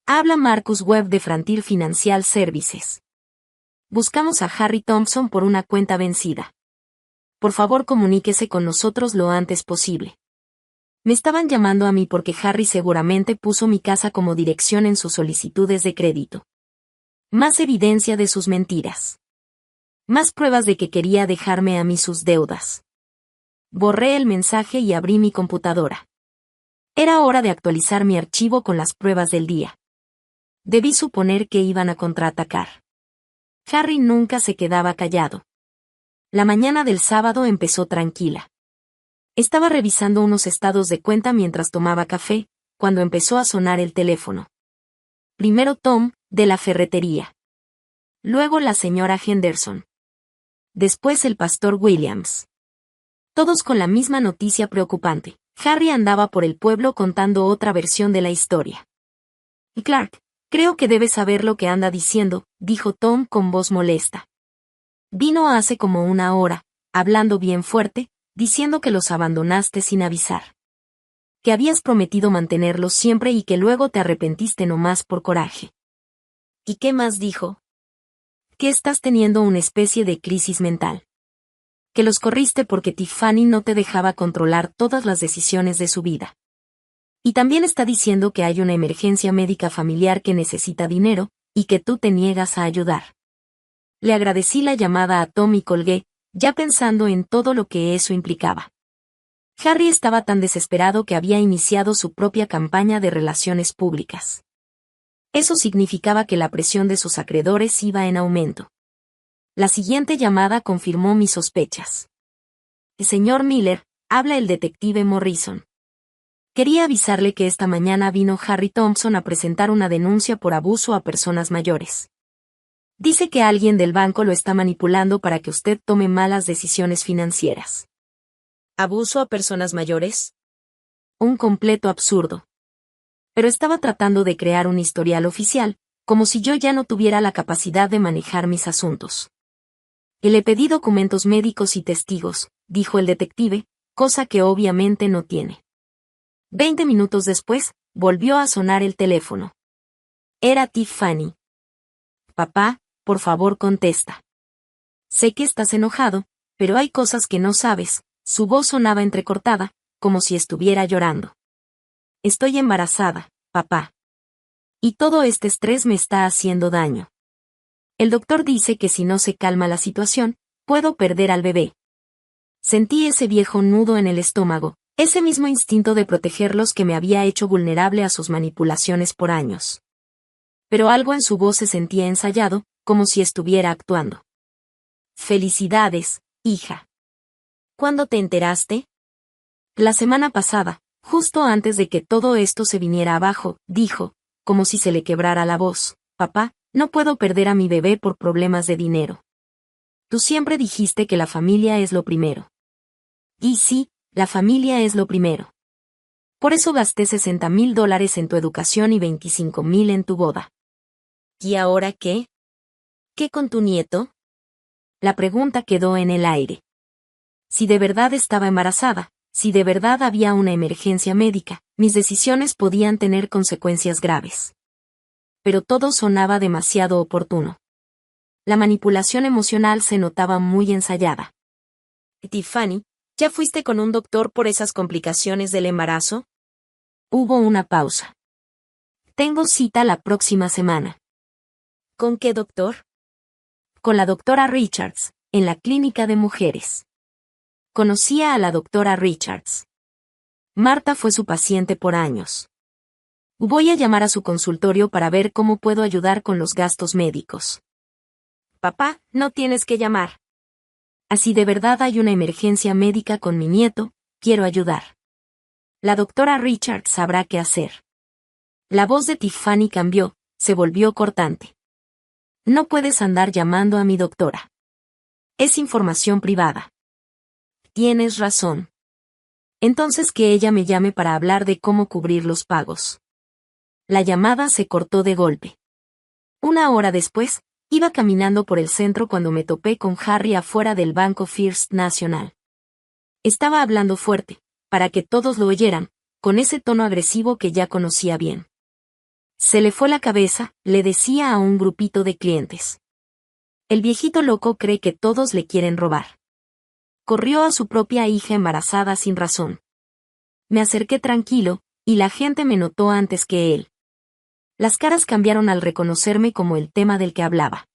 Habla Marcus Webb de Frontier Financial Services. Buscamos a Harry Thompson por una cuenta vencida. Por favor, comuníquese con nosotros lo antes posible. Me estaban llamando a mí porque Harry seguramente puso mi casa como dirección en sus solicitudes de crédito. Más evidencia de sus mentiras. Más pruebas de que quería dejarme a mí sus deudas. Borré el mensaje y abrí mi computadora. Era hora de actualizar mi archivo con las pruebas del día. Debí suponer que iban a contraatacar. Harry nunca se quedaba callado. La mañana del sábado empezó tranquila. Estaba revisando unos estados de cuenta mientras tomaba café, cuando empezó a sonar el teléfono. Primero Tom, de la ferretería. Luego la señora Henderson. Después el pastor Williams. Todos con la misma noticia preocupante. Harry andaba por el pueblo contando otra versión de la historia. Clark, creo que debes saber lo que anda diciendo, dijo Tom con voz molesta. Vino hace como una hora, hablando bien fuerte, diciendo que los abandonaste sin avisar. Que habías prometido mantenerlos siempre y que luego te arrepentiste nomás por coraje. ¿Y qué más dijo? Que estás teniendo una especie de crisis mental. Que los corriste porque Tiffany no te dejaba controlar todas las decisiones de su vida. Y también está diciendo que hay una emergencia médica familiar que necesita dinero, y que tú te niegas a ayudar. Le agradecí la llamada a Tom y colgué, ya pensando en todo lo que eso implicaba. Harry estaba tan desesperado que había iniciado su propia campaña de relaciones públicas. Eso significaba que la presión de sus acreedores iba en aumento. La siguiente llamada confirmó mis sospechas. Señor Miller, habla el detective Morrison. Quería avisarle que esta mañana vino Harry Thompson a presentar una denuncia por abuso a personas mayores. Dice que alguien del banco lo está manipulando para que usted tome malas decisiones financieras. ¿Abuso a personas mayores? Un completo absurdo. Pero estaba tratando de crear un historial oficial, como si yo ya no tuviera la capacidad de manejar mis asuntos. Le pedí documentos médicos y testigos, dijo el detective, cosa que obviamente no tiene. 20 minutos después, volvió a sonar el teléfono. Era Tiffany. Papá, por favor contesta. Sé que estás enojado, pero hay cosas que no sabes. Su voz sonaba entrecortada, como si estuviera llorando. Estoy embarazada, papá. Y todo este estrés me está haciendo daño. El doctor dice que si no se calma la situación, puedo perder al bebé. Sentí ese viejo nudo en el estómago, ese mismo instinto de protegerlos que me había hecho vulnerable a sus manipulaciones por años. Pero algo en su voz se sentía ensayado, como si estuviera actuando. Felicidades, hija. ¿Cuándo te enteraste? La semana pasada, justo antes de que todo esto se viniera abajo, dijo, como si se le quebrara la voz. Papá, no puedo perder a mi bebé por problemas de dinero. Tú siempre dijiste que la familia es lo primero. Y sí, la familia es lo primero. Por eso gasté $60,000 en tu educación y 25,000 en tu boda. ¿Y ahora qué? ¿Qué con tu nieto? La pregunta quedó en el aire. Si de verdad estaba embarazada, si de verdad había una emergencia médica, mis decisiones podían tener consecuencias graves. Pero todo sonaba demasiado oportuno. La manipulación emocional se notaba muy ensayada. Tiffany, ¿ya fuiste con un doctor por esas complicaciones del embarazo? Hubo una pausa. Tengo cita la próxima semana. ¿Con qué doctor? Con la doctora Richards, en la clínica de mujeres. Conocía a la doctora Richards. Marta fue su paciente por años. Voy a llamar a su consultorio para ver cómo puedo ayudar con los gastos médicos. Papá, no tienes que llamar. Así de verdad hay una emergencia médica con mi nieto, quiero ayudar. La doctora Richards sabrá qué hacer. La voz de Tiffany cambió, se volvió cortante. No puedes andar llamando a mi doctora. Es información privada. Tienes razón. Entonces que ella me llame para hablar de cómo cubrir los pagos. La llamada se cortó de golpe. Una hora después, iba caminando por el centro cuando me topé con Harry afuera del banco First National. Estaba hablando fuerte, para que todos lo oyeran, con ese tono agresivo que ya conocía bien. Se le fue la cabeza, le decía a un grupito de clientes. El viejito loco cree que todos le quieren robar. Corrió a su propia hija embarazada sin razón. Me acerqué tranquilo, y la gente me notó antes que él. Las caras cambiaron al reconocerme como el tema del que hablaba.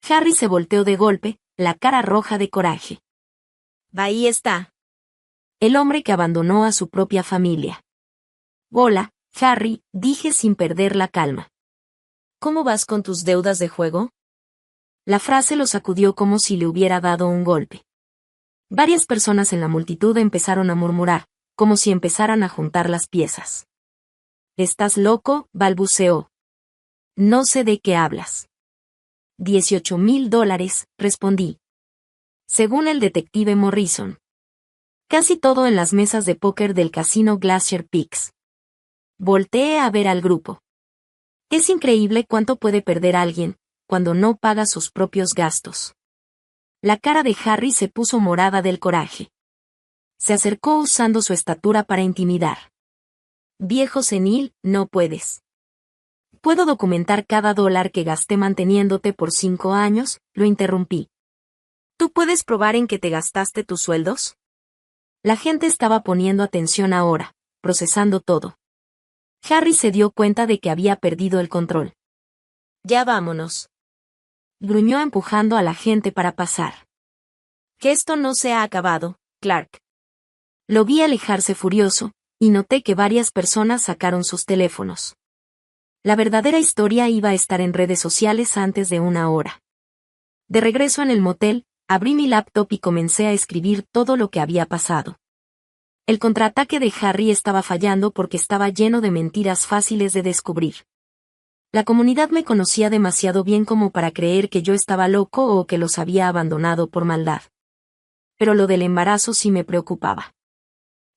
Harry se volteó de golpe, la cara roja de coraje. Ahí está. El hombre que abandonó a su propia familia. Hola, Harry, dije sin perder la calma. ¿Cómo vas con tus deudas de juego? La frase lo sacudió como si le hubiera dado un golpe. Varias personas en la multitud empezaron a murmurar, como si empezaran a juntar las piezas. ¿Estás loco?, balbuceó. No sé de qué hablas. $18,000, respondí. Según el detective Morrison. Casi todo en las mesas de póker del casino Glacier Peaks. Volteé a ver al grupo. Es increíble cuánto puede perder alguien, cuando no paga sus propios gastos. La cara de Harry se puso morada del coraje. Se acercó usando su estatura para intimidar. Viejo senil, no puedes. ¿Puedo documentar cada dólar que gasté manteniéndote por 5 años?, lo interrumpí. ¿Tú puedes probar en que te gastaste tus sueldos? La gente estaba poniendo atención ahora, procesando todo. Harry se dio cuenta de que había perdido el control. Ya vámonos. Gruñó empujando a la gente para pasar. Que esto no se ha acabado, Clark. Lo vi alejarse furioso, y noté que varias personas sacaron sus teléfonos. La verdadera historia iba a estar en redes sociales antes de una hora. De regreso en el motel, abrí mi laptop y comencé a escribir todo lo que había pasado. El contraataque de Harry estaba fallando porque estaba lleno de mentiras fáciles de descubrir. La comunidad me conocía demasiado bien como para creer que yo estaba loco o que los había abandonado por maldad. Pero lo del embarazo sí me preocupaba.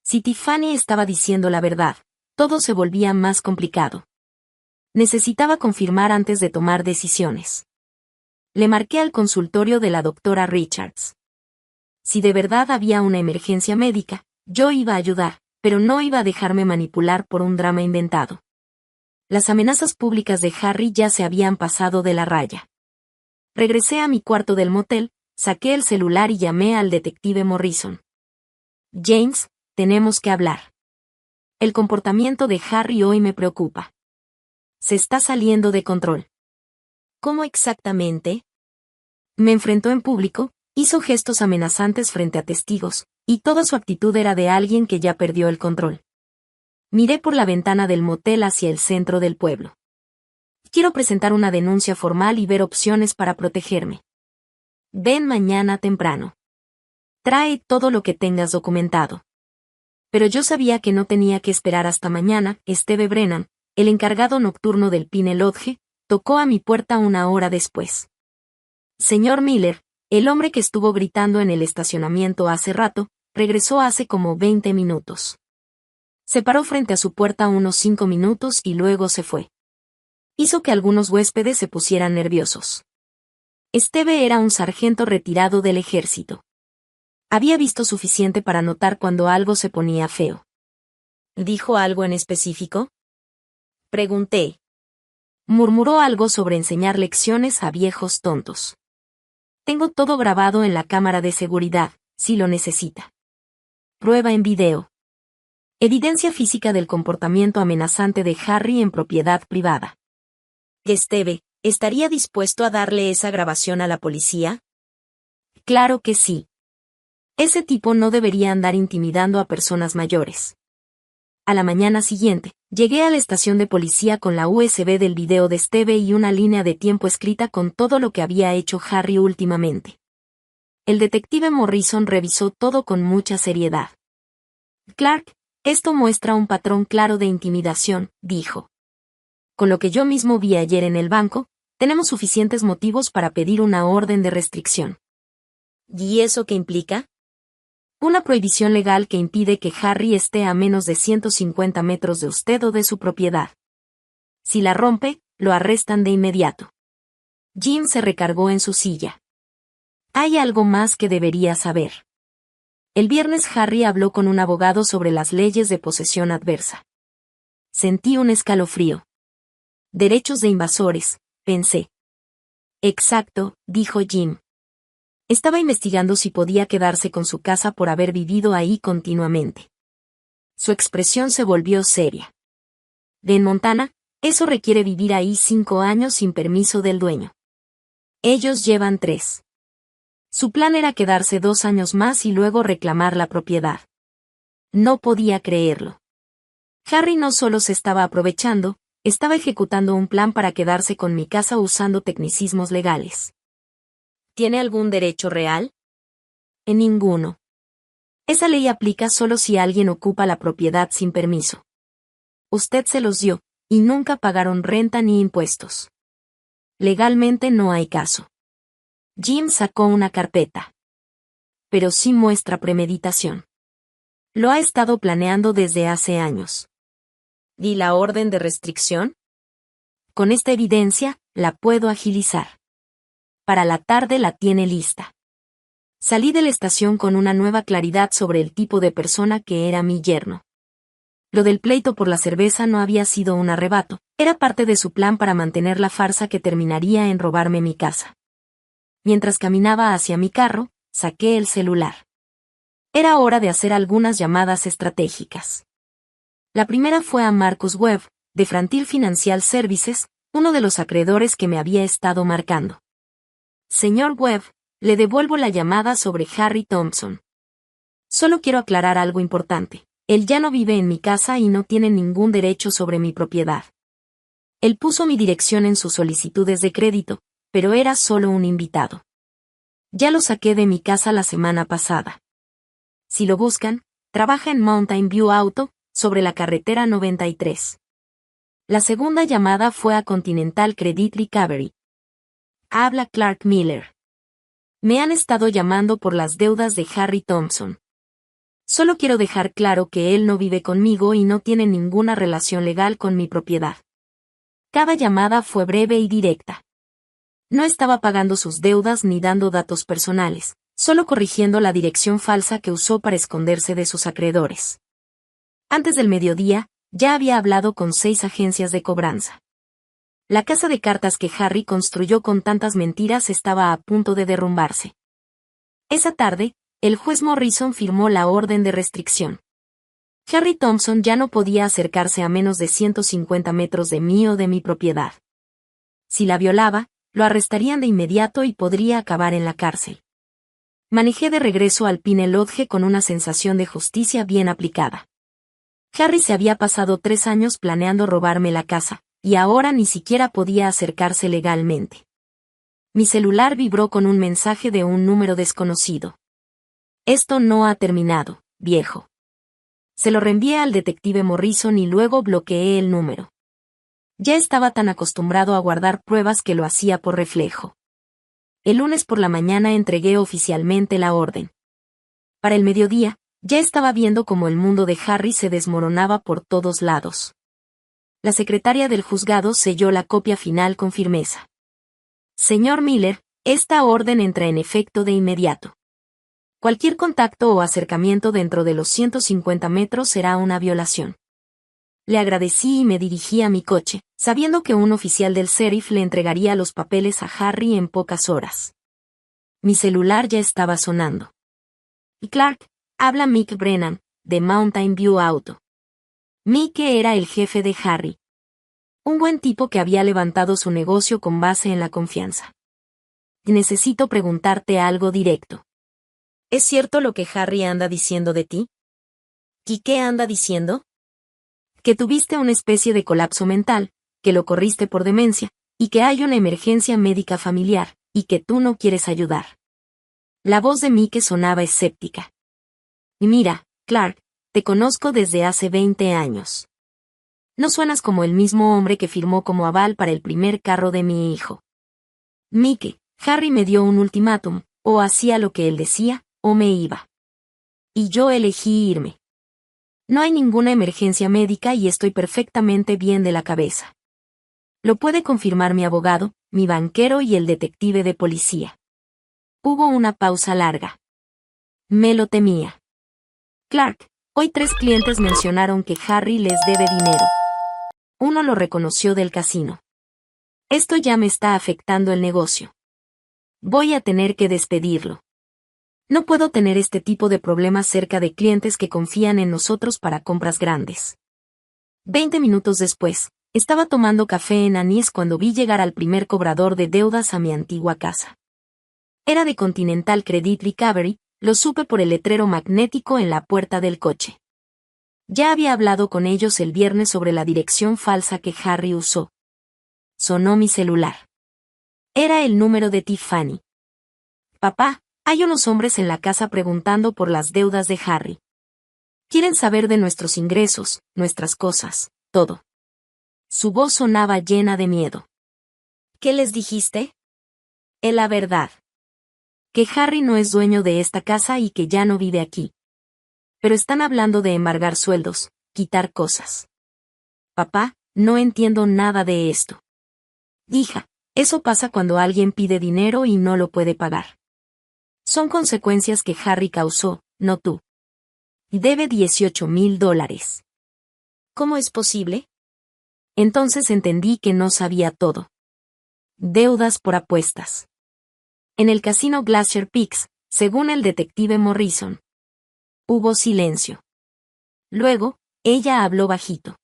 Si Tiffany estaba diciendo la verdad, todo se volvía más complicado. Necesitaba confirmar antes de tomar decisiones. Le marqué al consultorio de la doctora Richards. Si de verdad había una emergencia médica, yo iba a ayudar, pero no iba a dejarme manipular por un drama inventado. Las amenazas públicas de Harry ya se habían pasado de la raya. Regresé a mi cuarto del motel, saqué el celular y llamé al detective Morrison. James, tenemos que hablar. El comportamiento de Harry hoy me preocupa. Se está saliendo de control. ¿Cómo exactamente? Me enfrentó en público, hizo gestos amenazantes frente a testigos, y toda su actitud era de alguien que ya perdió el control. Miré por la ventana del motel hacia el centro del pueblo. Quiero presentar una denuncia formal y ver opciones para protegerme. Ven mañana temprano. Trae todo lo que tengas documentado. Pero yo sabía que no tenía que esperar hasta mañana. Steve Brennan, el encargado nocturno del Pine Lodge, tocó a mi puerta una hora después. Señor Miller, el hombre que estuvo gritando en el estacionamiento hace rato, regresó hace como 20 minutos. Se paró frente a su puerta unos 5 minutos y luego se fue. Hizo que algunos huéspedes se pusieran nerviosos. Steve era un sargento retirado del ejército. Había visto suficiente para notar cuando algo se ponía feo. ¿Dijo algo en específico? Pregunté. Murmuró algo sobre enseñar lecciones a viejos tontos. Tengo todo grabado en la cámara de seguridad, si lo necesita. Prueba en video. Evidencia física del comportamiento amenazante de Harry en propiedad privada. Steve, ¿Estaría dispuesto a darle esa grabación a la policía? Claro que sí. Ese tipo no debería andar intimidando a personas mayores. A la mañana siguiente, llegué a la estación de policía con la USB del video de Steve y una línea de tiempo escrita con todo lo que había hecho Harry últimamente. El detective Morrison revisó todo con mucha seriedad. Clark, esto muestra un patrón claro de intimidación, dijo. Con lo que yo mismo vi ayer en el banco, tenemos suficientes motivos para pedir una orden de restricción. ¿Y eso qué implica? Una prohibición legal que impide que Harry esté a menos de 150 metros de usted o de su propiedad. Si la rompe, lo arrestan de inmediato. Jim se recargó en su silla. Hay algo más que debería saber. El viernes Harry habló con un abogado sobre las leyes de posesión adversa. Sentí un escalofrío. Derechos de invasores, pensé. Exacto, dijo Jim. Estaba investigando si podía quedarse con su casa por haber vivido ahí continuamente. Su expresión se volvió seria. En Montana, eso requiere vivir ahí 5 años sin permiso del dueño. Ellos llevan 3. Su plan era quedarse 2 años más y luego reclamar la propiedad. No podía creerlo. Harry no solo se estaba aprovechando, estaba ejecutando un plan para quedarse con mi casa usando tecnicismos legales. ¿Tiene algún derecho real? En ninguno. Esa ley aplica solo si alguien ocupa la propiedad sin permiso. Usted se los dio, y nunca pagaron renta ni impuestos. Legalmente no hay caso. Jim sacó una carpeta. Pero sí muestra premeditación. Lo ha estado planeando desde hace años. ¿Y la orden de restricción? Con esta evidencia, la puedo agilizar. Para la tarde la tiene lista. Salí de la estación con una nueva claridad sobre el tipo de persona que era mi yerno. Lo del pleito por la cerveza no había sido un arrebato, era parte de su plan para mantener la farsa que terminaría en robarme mi casa. Mientras caminaba hacia mi carro, saqué el celular. Era hora de hacer algunas llamadas estratégicas. La primera fue a Marcus Webb, de Frontier Financial Services, uno de los acreedores que me había estado marcando. Señor Webb, le devuelvo la llamada sobre Harry Thompson. Solo quiero aclarar algo importante. Él ya no vive en mi casa y no tiene ningún derecho sobre mi propiedad. Él puso mi dirección en sus solicitudes de crédito, pero era solo un invitado. Ya lo saqué de mi casa la semana pasada. Si lo buscan, trabaja en Mountain View Auto, sobre la carretera 93. La segunda llamada fue a Continental Credit Recovery. Habla Clark Miller. Me han estado llamando por las deudas de Harry Thompson. Solo quiero dejar claro que él no vive conmigo y no tiene ninguna relación legal con mi propiedad. Cada llamada fue breve y directa. No estaba pagando sus deudas ni dando datos personales, solo corrigiendo la dirección falsa que usó para esconderse de sus acreedores. Antes del mediodía, ya había hablado con 6 agencias de cobranza. La casa de cartas que Harry construyó con tantas mentiras estaba a punto de derrumbarse. Esa tarde, el juez Morrison firmó la orden de restricción. Harry Thompson ya no podía acercarse a menos de 150 metros de mí o de mi propiedad. Si la violaba, lo arrestarían de inmediato y podría acabar en la cárcel. Manejé de regreso al Pine Lodge con una sensación de justicia bien aplicada. Harry se había pasado 3 años planeando robarme la casa, y ahora ni siquiera podía acercarse legalmente. Mi celular vibró con un mensaje de un número desconocido. Esto no ha terminado, viejo. Se lo reenvié al detective Morrison y luego bloqueé el número. Ya estaba tan acostumbrado a guardar pruebas que lo hacía por reflejo. El lunes por la mañana entregué oficialmente la orden. Para el mediodía, ya estaba viendo cómo el mundo de Harry se desmoronaba por todos lados. La secretaria del juzgado selló la copia final con firmeza. Señor Miller, esta orden entra en efecto de inmediato. Cualquier contacto o acercamiento dentro de los 150 metros será una violación. Le agradecí y me dirigí a mi coche, sabiendo que un oficial del sheriff le entregaría los papeles a Harry en pocas horas. Mi celular ya estaba sonando. Y Clark, habla Mick Brennan, de Mountain View Auto. Mick era el jefe de Harry. Un buen tipo que había levantado su negocio con base en la confianza. Necesito preguntarte algo directo. ¿Es cierto lo que Harry anda diciendo de ti? ¿Y qué anda diciendo? Que tuviste una especie de colapso mental, que lo corriste por demencia, y que hay una emergencia médica familiar, y que tú no quieres ayudar. La voz de Mike sonaba escéptica. Y mira, Clark, te conozco desde hace 20 años. No suenas como el mismo hombre que firmó como aval para el primer carro de mi hijo. Mike, Harry me dio un ultimátum, o hacía lo que él decía, o me iba. Y yo elegí irme. No hay ninguna emergencia médica y estoy perfectamente bien de la cabeza. Lo puede confirmar mi abogado, mi banquero y el detective de policía. Hubo una pausa larga. Me lo temía. Clark, hoy 3 clientes mencionaron que Harry les debe dinero. Uno lo reconoció del casino. Esto ya me está afectando el negocio. Voy a tener que despedirlo. No puedo tener este tipo de problemas cerca de clientes que confían en nosotros para compras grandes. 20 minutos después, estaba tomando café en Anís cuando vi llegar al primer cobrador de deudas a mi antigua casa. Era de Continental Credit Recovery, lo supe por el letrero magnético en la puerta del coche. Ya había hablado con ellos el viernes sobre la dirección falsa que Harry usó. Sonó mi celular. Era el número de Tiffany. Papá, hay unos hombres en la casa preguntando por las deudas de Harry. Quieren saber de nuestros ingresos, nuestras cosas, todo. Su voz sonaba llena de miedo. ¿Qué les dijiste? La verdad. Que Harry no es dueño de esta casa y que ya no vive aquí. Pero están hablando de embargar sueldos, quitar cosas. Papá, no entiendo nada de esto. Hija, eso pasa cuando alguien pide dinero y no lo puede pagar. Son consecuencias que Harry causó, no tú. Debe $18,000. ¿Cómo es posible? Entonces entendí que no sabía todo. Deudas por apuestas. En el casino Glacier Peaks, según el detective Morrison. Hubo silencio. Luego, ella habló bajito.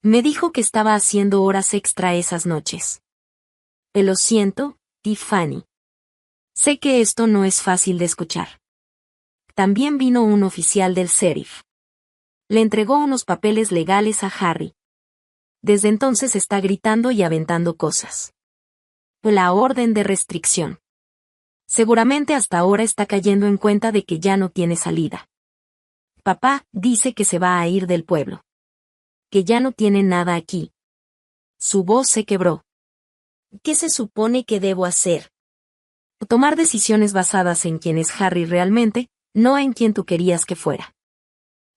Me dijo que estaba haciendo horas extra esas noches. Lo siento, Tiffany. Sé que esto no es fácil de escuchar. También vino un oficial del sheriff. Le entregó unos papeles legales a Harry. Desde entonces está gritando y aventando cosas. La orden de restricción. Seguramente hasta ahora está cayendo en cuenta de que ya no tiene salida. Papá dice que se va a ir del pueblo. Que ya no tiene nada aquí. Su voz se quebró. ¿Qué se supone que debo hacer? Tomar decisiones basadas en quién es Harry realmente, no en quien tú querías que fuera.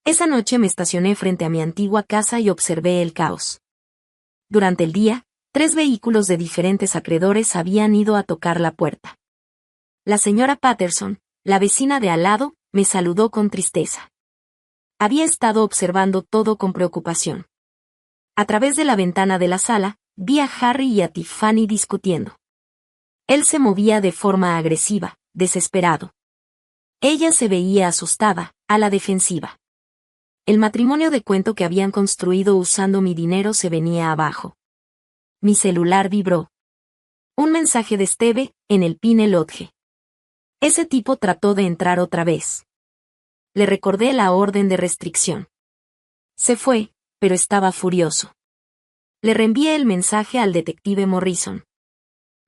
Esa noche me estacioné frente a mi antigua casa y observé el caos. Durante el día, 3 vehículos de diferentes acreedores habían ido a tocar la puerta. La señora Patterson, la vecina de al lado, me saludó con tristeza. Había estado observando todo con preocupación. A través de la ventana de la sala, vi a Harry y a Tiffany discutiendo. Él se movía de forma agresiva, desesperado. Ella se veía asustada, a la defensiva. El matrimonio de cuento que habían construido usando mi dinero se venía abajo. Mi celular vibró. Un mensaje de Steve, en el Pine Lodge. Ese tipo trató de entrar otra vez. Le recordé la orden de restricción. Se fue, pero estaba furioso. Le reenvié el mensaje al detective Morrison.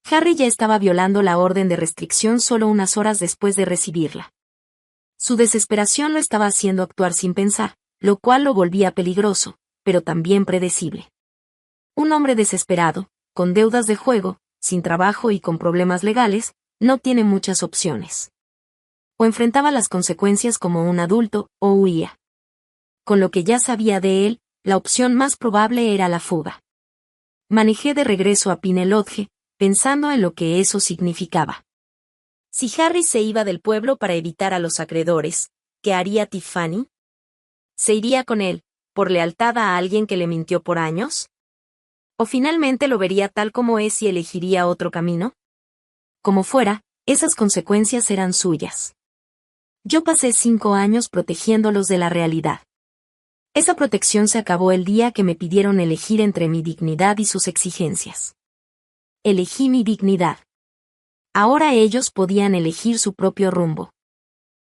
Harry ya estaba violando la orden de restricción solo unas horas después de recibirla. Su desesperación lo estaba haciendo actuar sin pensar, lo cual lo volvía peligroso, pero también predecible. Un hombre desesperado, con deudas de juego, sin trabajo y con problemas legales, no tiene muchas opciones. O enfrentaba las consecuencias como un adulto, o huía. Con lo que ya sabía de él, la opción más probable era la fuga. Manejé de regreso a Pine Lodge, pensando en lo que eso significaba. Si Harry se iba del pueblo para evitar a los acreedores, ¿qué haría Tiffany? ¿Se iría con él, por lealtad a alguien que le mintió por años? ¿O finalmente lo vería tal como es y elegiría otro camino? Como fuera, esas consecuencias eran suyas. Yo pasé 5 años protegiéndolos de la realidad. Esa protección se acabó el día que me pidieron elegir entre mi dignidad y sus exigencias. Elegí mi dignidad. Ahora ellos podían elegir su propio rumbo.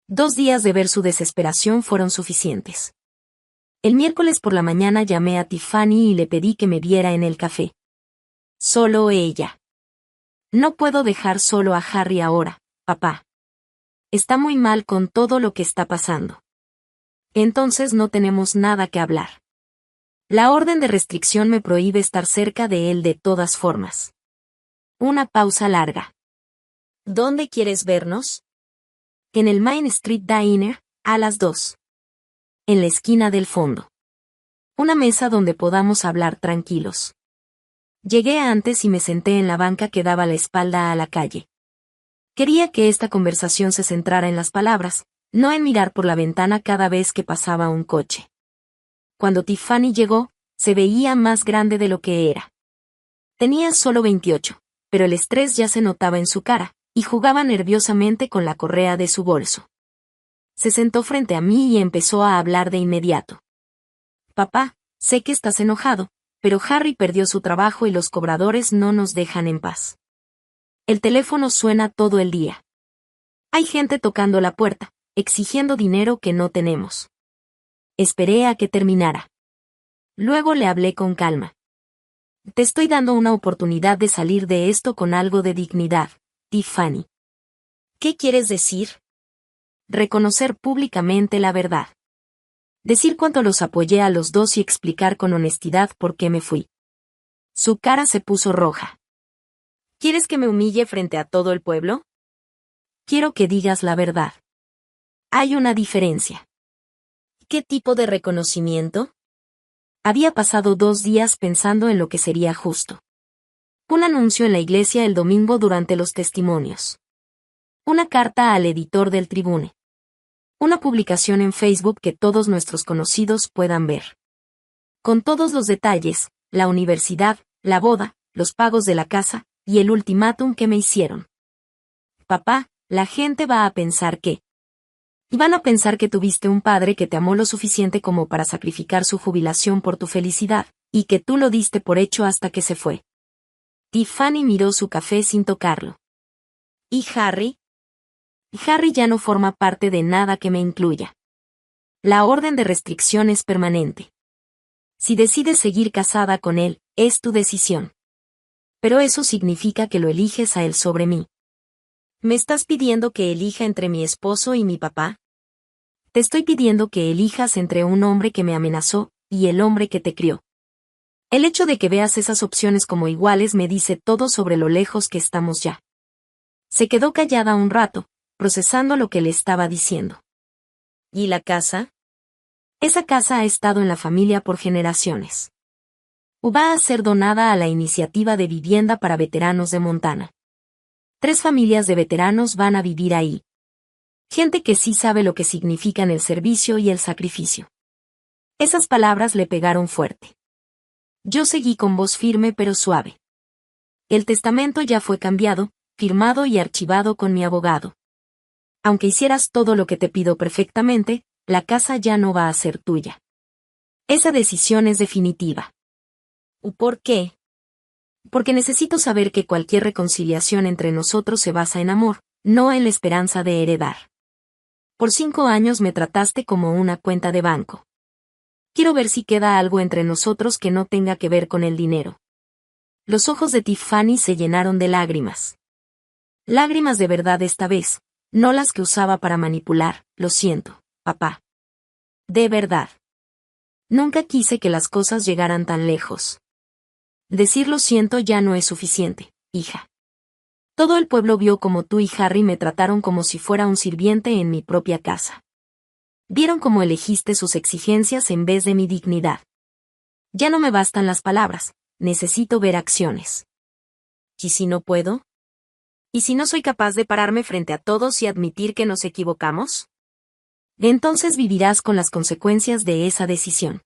2 días de ver su desesperación fueron suficientes. El miércoles por la mañana llamé a Tiffany y le pedí que me viera en el café. Solo ella. No puedo dejar solo a Harry ahora, papá. Está muy mal con todo lo que está pasando. Entonces no tenemos nada que hablar. La orden de restricción me prohíbe estar cerca de él de todas formas. Una pausa larga. ¿Dónde quieres vernos? En el Main Street Diner, a las 2. En la esquina del fondo. Una mesa donde podamos hablar tranquilos. Llegué antes y me senté en la banca que daba la espalda a la calle. Quería que esta conversación se centrara en las palabras, no en mirar por la ventana cada vez que pasaba un coche. Cuando Tiffany llegó, se veía más grande de lo que era. Tenía solo 28, pero el estrés ya se notaba en su cara, y jugaba nerviosamente con la correa de su bolso. Se sentó frente a mí y empezó a hablar de inmediato. Papá, sé que estás enojado, pero Harry perdió su trabajo y los cobradores no nos dejan en paz. El teléfono suena todo el día. Hay gente tocando la puerta, exigiendo dinero que no tenemos. Esperé a que terminara. Luego le hablé con calma. Te estoy dando una oportunidad de salir de esto con algo de dignidad, Tiffany. ¿Qué quieres decir? Reconocer públicamente la verdad. Decir cuánto los apoyé a los dos y explicar con honestidad por qué me fui. Su cara se puso roja. ¿Quieres que me humille frente a todo el pueblo? Quiero que digas la verdad. Hay una diferencia. ¿Qué tipo de reconocimiento? Había pasado 2 días pensando en lo que sería justo. Un anuncio en la iglesia el domingo durante los testimonios. Una carta al editor del Tribune. Una publicación en Facebook que todos nuestros conocidos puedan ver. Con todos los detalles, la universidad, la boda, los pagos de la casa, y el ultimátum que me hicieron. Papá, la gente va a pensar que... Y van a pensar que tuviste un padre que te amó lo suficiente como para sacrificar su jubilación por tu felicidad, y que tú lo diste por hecho hasta que se fue. Tiffany miró su café sin tocarlo. ¿Y Harry? Harry ya no forma parte de nada que me incluya. La orden de restricción es permanente. Si decides seguir casada con él, es tu decisión. Pero eso significa que lo eliges a él sobre mí. ¿Me estás pidiendo que elija entre mi esposo y mi papá? Te estoy pidiendo que elijas entre un hombre que me amenazó y el hombre que te crió. El hecho de que veas esas opciones como iguales me dice todo sobre lo lejos que estamos ya. Se quedó callada un rato, procesando lo que le estaba diciendo. ¿Y la casa? Esa casa ha estado en la familia por generaciones. Va a ser donada a la iniciativa de vivienda para veteranos de Montana. 3 familias de veteranos van a vivir ahí. Gente que sí sabe lo que significan el servicio y el sacrificio. Esas palabras le pegaron fuerte. Yo seguí con voz firme pero suave. El testamento ya fue cambiado, firmado y archivado con mi abogado. Aunque hicieras todo lo que te pido perfectamente, la casa ya no va a ser tuya. Esa decisión es definitiva. ¿Por qué? Porque necesito saber que cualquier reconciliación entre nosotros se basa en amor, no en la esperanza de heredar. Por 5 años me trataste como una cuenta de banco. Quiero ver si queda algo entre nosotros que no tenga que ver con el dinero. Los ojos de Tiffany se llenaron de lágrimas. Lágrimas de verdad esta vez, no las que usaba para manipular, lo siento, papá. De verdad. Nunca quise que las cosas llegaran tan lejos. Decir lo siento ya no es suficiente, hija. Todo el pueblo vio como tú y Harry me trataron como si fuera un sirviente en mi propia casa. Vieron cómo elegiste sus exigencias en vez de mi dignidad. Ya no me bastan las palabras, necesito ver acciones. ¿Y si no puedo? ¿Y si no soy capaz de pararme frente a todos y admitir que nos equivocamos? Entonces vivirás con las consecuencias de esa decisión.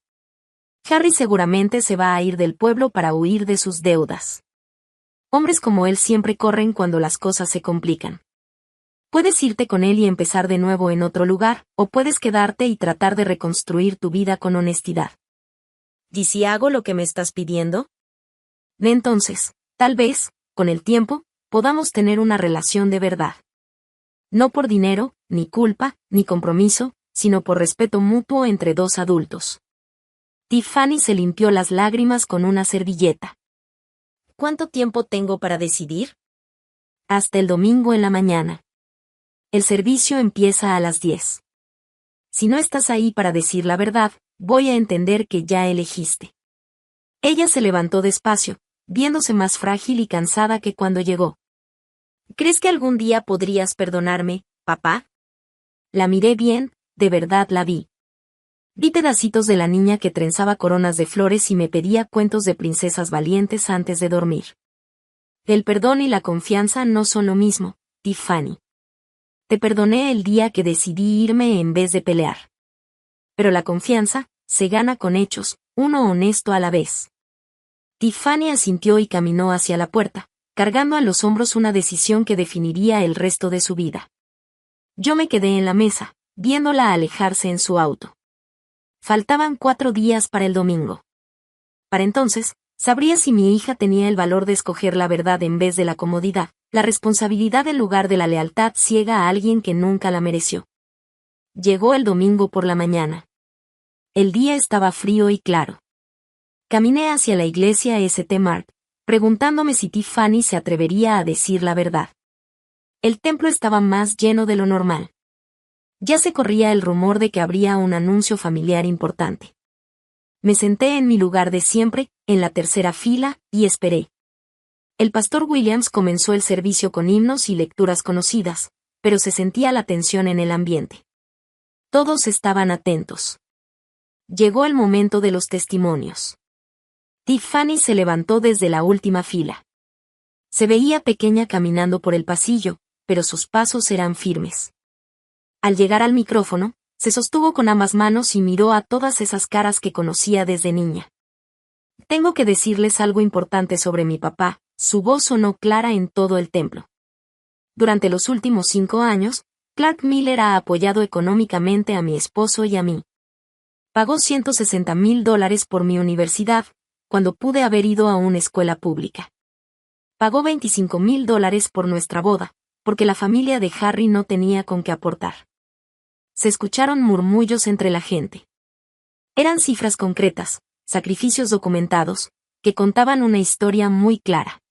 Harry seguramente se va a ir del pueblo para huir de sus deudas. Hombres como él siempre corren cuando las cosas se complican. Puedes irte con él y empezar de nuevo en otro lugar, o puedes quedarte y tratar de reconstruir tu vida con honestidad. ¿Y si hago lo que me estás pidiendo? Entonces, tal vez, con el tiempo, podamos tener una relación de verdad. No por dinero, ni culpa, ni compromiso, sino por respeto mutuo entre dos adultos. Tiffany se limpió las lágrimas con una servilleta. ¿Cuánto tiempo tengo para decidir? Hasta el domingo en la mañana. El servicio empieza a las 10. Si no estás ahí para decir la verdad, voy a entender que ya elegiste. Ella se levantó despacio, viéndose más frágil y cansada que cuando llegó. ¿Crees que algún día podrías perdonarme, papá? La miré bien, de verdad la vi. Vi pedacitos de la niña que trenzaba coronas de flores y me pedía cuentos de princesas valientes antes de dormir. El perdón y la confianza no son lo mismo, Tiffany. Te perdoné el día que decidí irme en vez de pelear. Pero la confianza se gana con hechos, uno honesto a la vez. Tiffany asintió y caminó hacia la puerta, cargando a los hombros una decisión que definiría el resto de su vida. Yo me quedé en la mesa, viéndola alejarse en su auto. Faltaban 4 días para el domingo. Para entonces, sabría si mi hija tenía el valor de escoger la verdad en vez de la comodidad, la responsabilidad en lugar de la lealtad ciega a alguien que nunca la mereció. Llegó el domingo por la mañana. El día estaba frío y claro. Caminé hacia la iglesia St. Mark, preguntándome si Tiffany se atrevería a decir la verdad. El templo estaba más lleno de lo normal. Ya se corría el rumor de que habría un anuncio familiar importante. Me senté en mi lugar de siempre, en la tercera fila, y esperé. El pastor Williams comenzó el servicio con himnos y lecturas conocidas, pero se sentía la tensión en el ambiente. Todos estaban atentos. Llegó el momento de los testimonios. Tiffany se levantó desde la última fila. Se veía pequeña caminando por el pasillo, pero sus pasos eran firmes. Al llegar al micrófono, se sostuvo con ambas manos y miró a todas esas caras que conocía desde niña. Tengo que decirles algo importante sobre mi papá. Su voz sonó clara en todo el templo. Durante los últimos 5 años, Clark Miller ha apoyado económicamente a mi esposo y a mí. Pagó $160,000 por mi universidad, cuando pude haber ido a una escuela pública. Pagó $25,000 por nuestra boda, porque la familia de Harry no tenía con qué aportar. Se escucharon murmullos entre la gente. Eran cifras concretas, sacrificios documentados, que contaban una historia muy clara.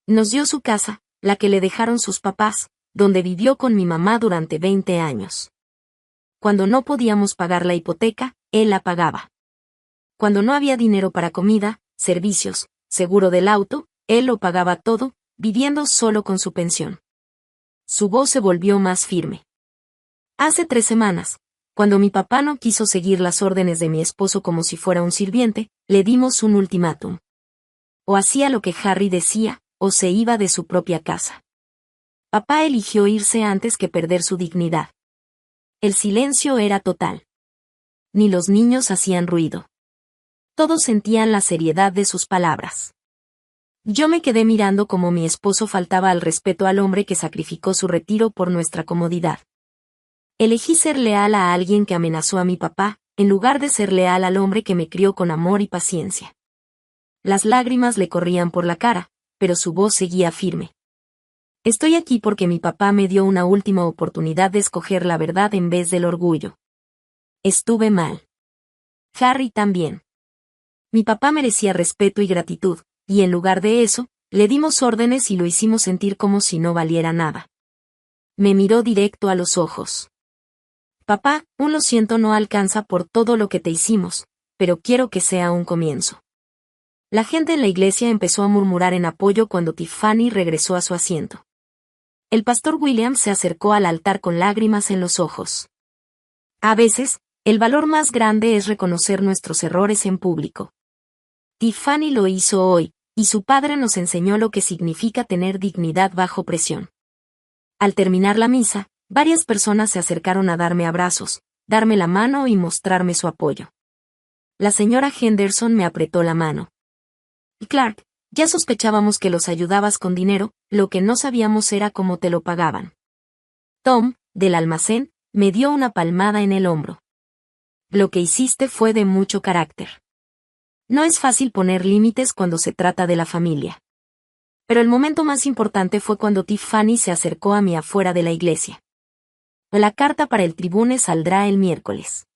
Nos dio su casa, la que le dejaron sus papás, donde vivió con mi mamá durante 20 años. Cuando no podíamos pagar la hipoteca, él la pagaba. Cuando no había dinero para comida, servicios, seguro del auto, él lo pagaba todo, viviendo solo con su pensión. Su voz se volvió más firme. Hace 3 semanas, cuando mi papá no quiso seguir las órdenes de mi esposo como si fuera un sirviente, le dimos un ultimátum. O hacía lo que Harry decía, o se iba de su propia casa. Papá eligió irse antes que perder su dignidad. El silencio era total. Ni los niños hacían ruido. Todos sentían la seriedad de sus palabras. Yo me quedé mirando como mi esposo faltaba al respeto al hombre que sacrificó su retiro por nuestra comodidad. Elegí ser leal a alguien que amenazó a mi papá, en lugar de ser leal al hombre que me crió con amor y paciencia. Las lágrimas le corrían por la cara, pero su voz seguía firme. Estoy aquí porque mi papá me dio una última oportunidad de escoger la verdad en vez del orgullo. Estuve mal. Harry también. Mi papá merecía respeto y gratitud, y en lugar de eso, le dimos órdenes y lo hicimos sentir como si no valiera nada. Me miró directo a los ojos. Papá, un lo siento no alcanza por todo lo que te hicimos, pero quiero que sea un comienzo. La gente en la iglesia empezó a murmurar en apoyo cuando Tiffany regresó a su asiento. El pastor Williams se acercó al altar con lágrimas en los ojos. A veces, el valor más grande es reconocer nuestros errores en público. Tiffany lo hizo hoy, y su padre nos enseñó lo que significa tener dignidad bajo presión. Al terminar la misa, varias personas se acercaron a darme abrazos, darme la mano y mostrarme su apoyo. La señora Henderson me apretó la mano. Clark, ya sospechábamos que los ayudabas con dinero, lo que no sabíamos era cómo te lo pagaban. Tom, del almacén, me dio una palmada en el hombro. Lo que hiciste fue de mucho carácter. No es fácil poner límites cuando se trata de la familia. Pero el momento más importante fue cuando Tiffany se acercó a mí afuera de la iglesia. La carta para el Tribune saldrá el miércoles.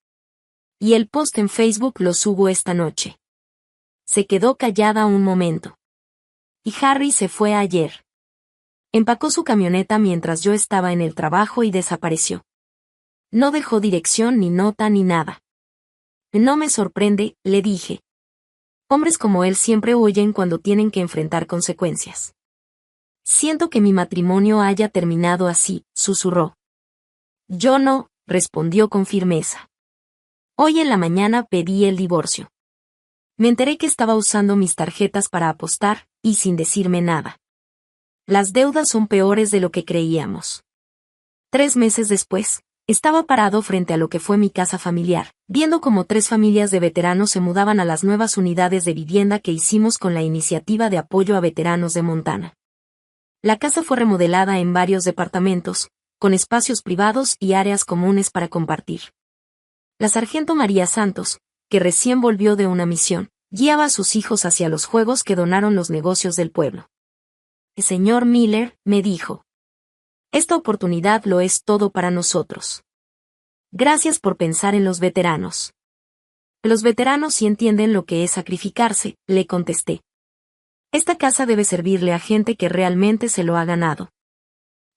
Y el post en Facebook lo subo esta noche. Se quedó callada un momento. Y Harry se fue ayer. Empacó su camioneta mientras yo estaba en el trabajo y desapareció. No dejó dirección ni nota ni nada. No me sorprende, le dije. Hombres como él siempre huyen cuando tienen que enfrentar consecuencias. Siento que mi matrimonio haya terminado así, susurró. Yo no, respondió con firmeza. Hoy en la mañana pedí el divorcio. Me enteré que estaba usando mis tarjetas para apostar, y sin decirme nada. Las deudas son peores de lo que creíamos. 3 meses después, estaba parado frente a lo que fue mi casa familiar, viendo cómo 3 familias de veteranos se mudaban a las nuevas unidades de vivienda que hicimos con la iniciativa de apoyo a veteranos de Montana. La casa fue remodelada en varios departamentos, con espacios privados y áreas comunes para compartir. La sargento María Santos, que recién volvió de una misión, guiaba a sus hijos hacia los juegos que donaron los negocios del pueblo. El señor Miller, me dijo. Esta oportunidad lo es todo para nosotros. Gracias por pensar en los veteranos. Los veteranos sí entienden lo que es sacrificarse, le contesté. Esta casa debe servirle a gente que realmente se lo ha ganado.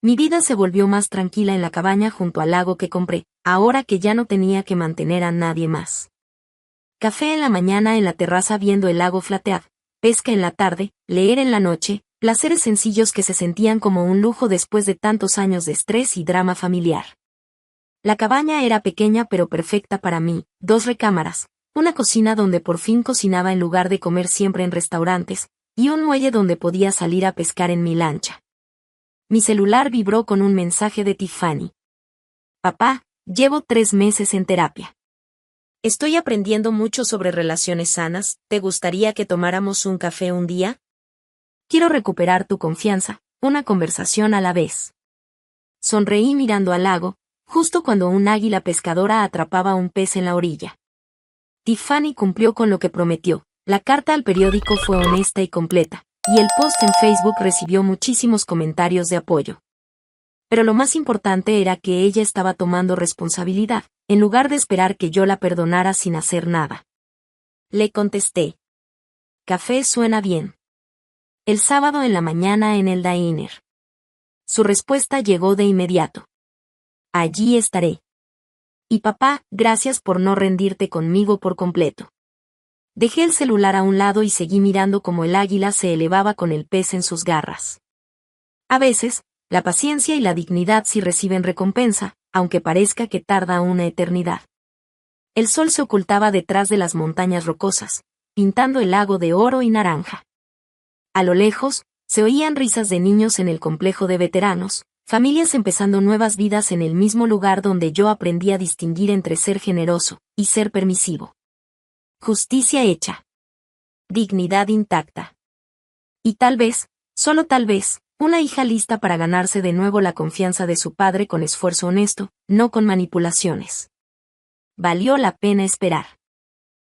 Mi vida se volvió más tranquila en la cabaña junto al lago que compré, ahora que ya no tenía que mantener a nadie más. Café en la mañana en la terraza viendo el lago flatear, pesca en la tarde, leer en la noche, placeres sencillos que se sentían como un lujo después de tantos años de estrés y drama familiar. La cabaña era pequeña pero perfecta para mí, 2 recámaras, una cocina donde por fin cocinaba en lugar de comer siempre en restaurantes, y un muelle donde podía salir a pescar en mi lancha. Mi celular vibró con un mensaje de Tiffany. Papá, llevo 3 meses en terapia. Estoy aprendiendo mucho sobre relaciones sanas, ¿te gustaría que tomáramos un café un día? Quiero recuperar tu confianza, una conversación a la vez. Sonreí mirando al lago, justo cuando un águila pescadora atrapaba un pez en la orilla. Tiffany cumplió con lo que prometió, la carta al periódico fue honesta y completa, y el post en Facebook recibió muchísimos comentarios de apoyo. Pero lo más importante era que ella estaba tomando responsabilidad, en lugar de esperar que yo la perdonara sin hacer nada. Le contesté. Café suena bien. El sábado en la mañana en el diner. Su respuesta llegó de inmediato. Allí estaré. Y papá, gracias por no rendirte conmigo por completo. Dejé el celular a un lado y seguí mirando cómo el águila se elevaba con el pez en sus garras. A veces, la paciencia y la dignidad sí reciben recompensa, aunque parezca que tarda una eternidad. El sol se ocultaba detrás de las montañas rocosas, pintando el lago de oro y naranja. A lo lejos, se oían risas de niños en el complejo de veteranos, familias empezando nuevas vidas en el mismo lugar donde yo aprendí a distinguir entre ser generoso y ser permisivo. Justicia hecha. Dignidad intacta. Y tal vez, solo tal vez, una hija lista para ganarse de nuevo la confianza de su padre con esfuerzo honesto, no con manipulaciones. Valió la pena esperar.